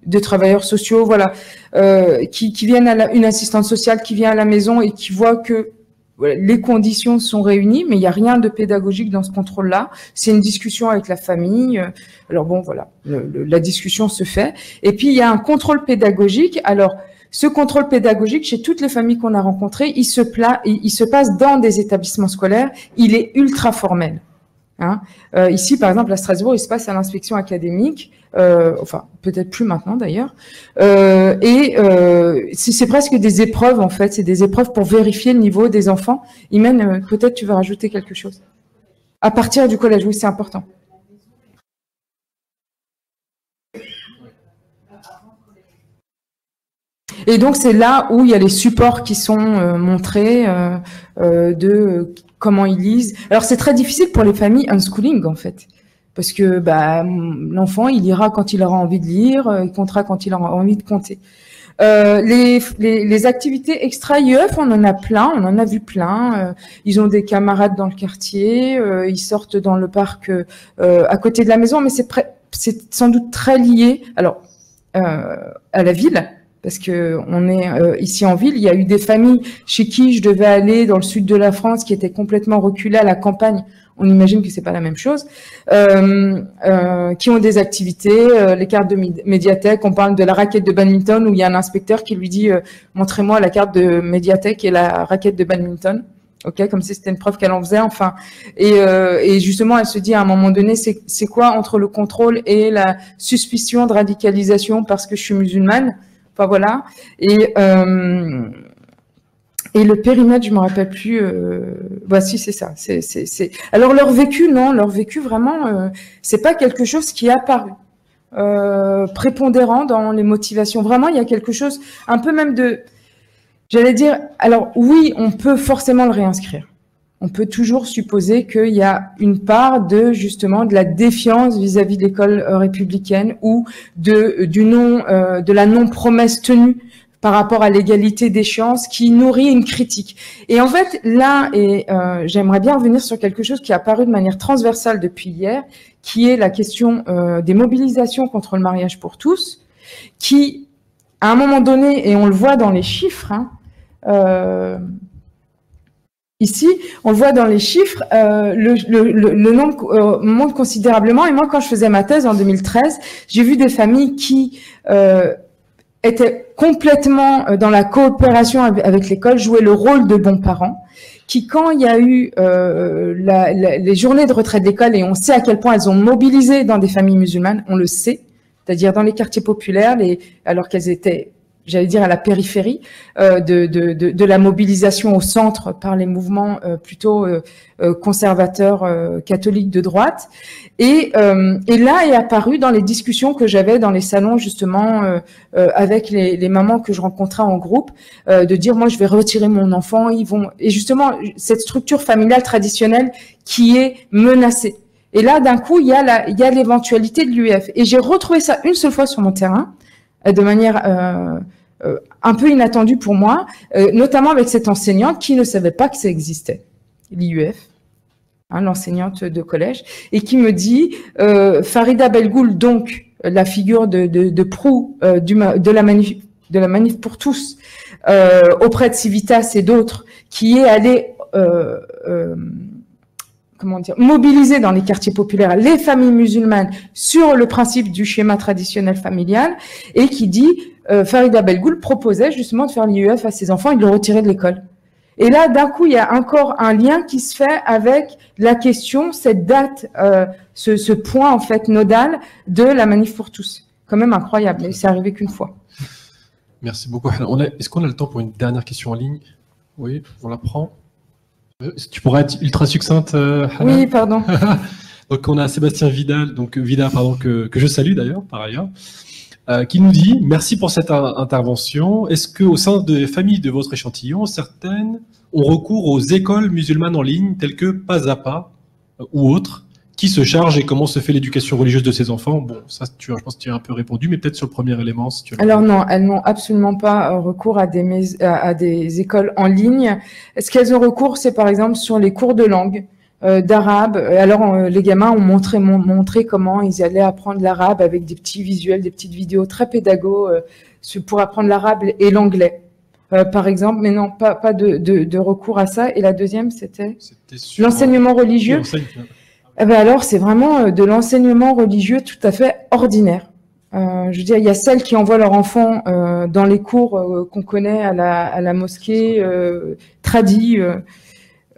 de travailleurs sociaux, voilà, qui viennent une assistante sociale qui vient à la maison et qui voit que les conditions sont réunies, mais il n'y a rien de pédagogique dans ce contrôle-là. C'est une discussion avec la famille. Alors bon, voilà, la discussion se fait. Et puis, il y a un contrôle pédagogique. Alors, ce contrôle pédagogique, chez toutes les familles qu'on a rencontrées, il se passe dans des établissements scolaires. Il est ultra formel. Hein. Ici, par exemple, à Strasbourg, il se passe à l'inspection académique, enfin peut-être plus maintenant d'ailleurs, c'est presque des épreuves en fait, c'est des épreuves pour vérifier le niveau des enfants. Imen, peut-être tu veux rajouter quelque chose. À partir du collège, oui, c'est important. Et donc c'est là où il y a les supports qui sont montrés de comment ils lisent. Alors c'est très difficile pour les familles unschooling en fait, parce que l'enfant il lira quand il aura envie de lire, il comptera quand il aura envie de compter. Les activités extra IEF, on en a plein, on en a vu plein. Ils ont des camarades dans le quartier, ils sortent dans le parc à côté de la maison, mais c'est sans doute très lié. Alors à la ville. Parce que on est ici en ville, il y a eu des familles chez qui je devais aller dans le sud de la France qui étaient complètement reculées à la campagne. On imagine que c'est pas la même chose. Qui ont des activités, les cartes de médiathèque. On parle de la raquette de badminton où il y a un inspecteur qui lui dit montrez-moi la carte de médiathèque et la raquette de badminton. Ok, comme si c'était une preuve qu'elle en faisait. Enfin, et justement, elle se dit à un moment donné, c'est quoi entre le contrôle et la suspicion de radicalisation parce que je suis musulmane. Enfin, voilà. Et le périmètre, je me rappelle plus. Si, c'est ça. Alors leur vécu, non, leur vécu vraiment, c'est pas quelque chose qui est apparu prépondérant dans les motivations. Vraiment, il y a quelque chose, un peu même j'allais dire. Alors oui, on peut forcément le réinscrire. On peut toujours supposer qu'il y a une part de la défiance vis-à-vis de l'école républicaine ou de la non-promesse tenue par rapport à l'égalité des chances qui nourrit une critique. Et en fait, là, j'aimerais bien revenir sur quelque chose qui est apparu de manière transversale depuis hier, qui est la question des mobilisations contre le mariage pour tous, qui, à un moment donné, et on le voit dans les chiffres, ici, on le voit dans les chiffres, le nombre monte considérablement. Et moi, quand je faisais ma thèse en 2013, j'ai vu des familles qui étaient complètement dans la coopération avec l'école, jouaient le rôle de bons parents, qui, quand il y a eu les journées de retraite d'école, et on sait à quel point elles ont mobilisé dans des familles musulmanes, on le sait, c'est-à-dire dans les quartiers populaires, alors qu'elles étaient, j'allais dire, à la périphérie de la mobilisation au centre par les mouvements plutôt conservateurs catholiques de droite. Et là est apparu dans les discussions que j'avais dans les salons justement avec les mamans que je rencontrais en groupe, de dire moi je vais retirer mon enfant, et justement cette structure familiale traditionnelle qui est menacée. Et là d'un coup il y a l'éventualité de l'UEF. Et j'ai retrouvé ça une seule fois sur mon terrain de manière un peu inattendue pour moi, notamment avec cette enseignante qui ne savait pas que ça existait, l'IUF, l'enseignante de collège, et qui me dit Farida Belgoul, donc la figure de proue de la manif pour tous, auprès de Civitas et d'autres, qui est allée mobiliser dans les quartiers populaires les familles musulmanes sur le principe du schéma traditionnel familial, et qui dit Farida Belgoul proposait justement de faire l'IEF à ses enfants et de le retirer de l'école. Et là, d'un coup, il y a encore un lien qui se fait avec la question, cette date, ce point en fait nodal de la manif pour tous. Quand même incroyable, mais c'est arrivé qu'une fois. Merci beaucoup. Est-ce qu'on a le temps pour une dernière question en ligne? Oui, on la prend. Tu pourrais être ultra succincte, Hannah? Oui, pardon. Donc on a Sébastien Vidal, que je salue d'ailleurs par ailleurs, qui nous dit merci pour cette intervention. Est-ce que au sein des familles de votre échantillon, certaines ont recours aux écoles musulmanes en ligne telles que Pas à Pas ou autres? Qui se charge et comment se fait l'éducation religieuse de ces enfants? Bon, ça, je pense que tu as un peu répondu, mais peut-être sur le premier élément, si tu veux. Alors non, elles n'ont absolument pas recours à des écoles en ligne. Ce qu'elles ont recours, c'est par exemple sur les cours de langue, d'arabe. Alors les gamins ont montré comment ils allaient apprendre l'arabe avec des petits visuels, des petites vidéos très pédago pour apprendre l'arabe et l'anglais. Par exemple, mais non, pas de recours à ça. Et la deuxième, c'était l'enseignement religieux. Eh ben alors, c'est vraiment de l'enseignement religieux tout à fait ordinaire. Je veux dire, il y a celles qui envoient leurs enfants dans les cours qu'on connaît à la mosquée, tradis,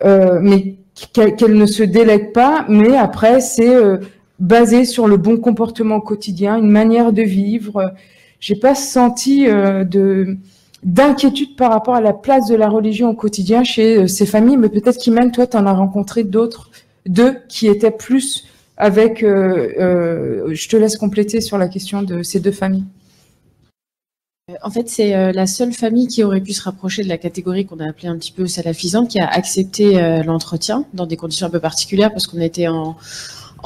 mais qu'elle ne se délègue pas, mais après, c'est basé sur le bon comportement au quotidien, une manière de vivre. J'ai pas senti d'inquiétude par rapport à la place de la religion au quotidien chez ces familles, mais peut-être qu'Iman, toi, tu en as rencontré deux qui étaient plus avec... je te laisse compléter sur la question de ces deux familles. En fait, c'est la seule famille qui aurait pu se rapprocher de la catégorie qu'on a appelée un petit peu salafisante, qui a accepté l'entretien dans des conditions un peu particulières, parce qu'on était en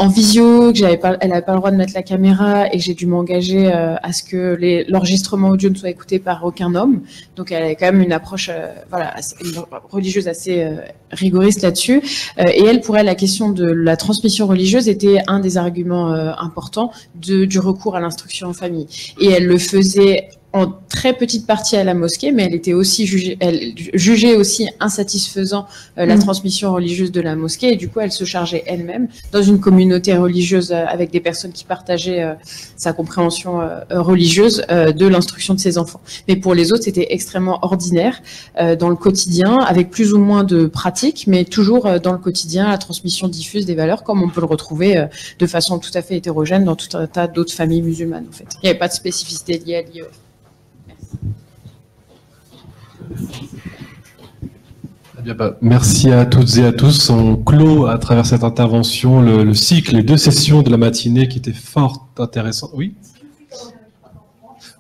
visio, que elle n'avait pas le droit de mettre la caméra et que j'ai dû m'engager à ce que l'enregistrement audio ne soit écouté par aucun homme. Donc elle avait quand même une approche religieuse assez rigoriste là-dessus. Et elle, pour elle, la question de la transmission religieuse était un des arguments importants du recours à l'instruction en famille. Et elle le faisait en très petite partie à la mosquée, mais elle était aussi jugeait aussi insatisfaisant la transmission religieuse de la mosquée, et du coup elle se chargeait elle-même dans une communauté religieuse avec des personnes qui partageaient sa compréhension religieuse de l'instruction de ses enfants. Mais pour les autres, c'était extrêmement ordinaire dans le quotidien, avec plus ou moins de pratiques, mais toujours dans le quotidien, la transmission diffuse des valeurs, comme on peut le retrouver de façon tout à fait hétérogène dans tout un tas d'autres familles musulmanes. En fait, il n'y avait pas de spécificité liée à l'IE. Merci à toutes et à tous. On clôt à travers cette intervention le cycle, les 2 sessions de la matinée qui étaient fort intéressantes. Oui.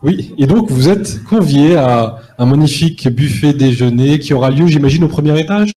Oui, et donc vous êtes conviés à un magnifique buffet déjeuner qui aura lieu, j'imagine, au premier étage.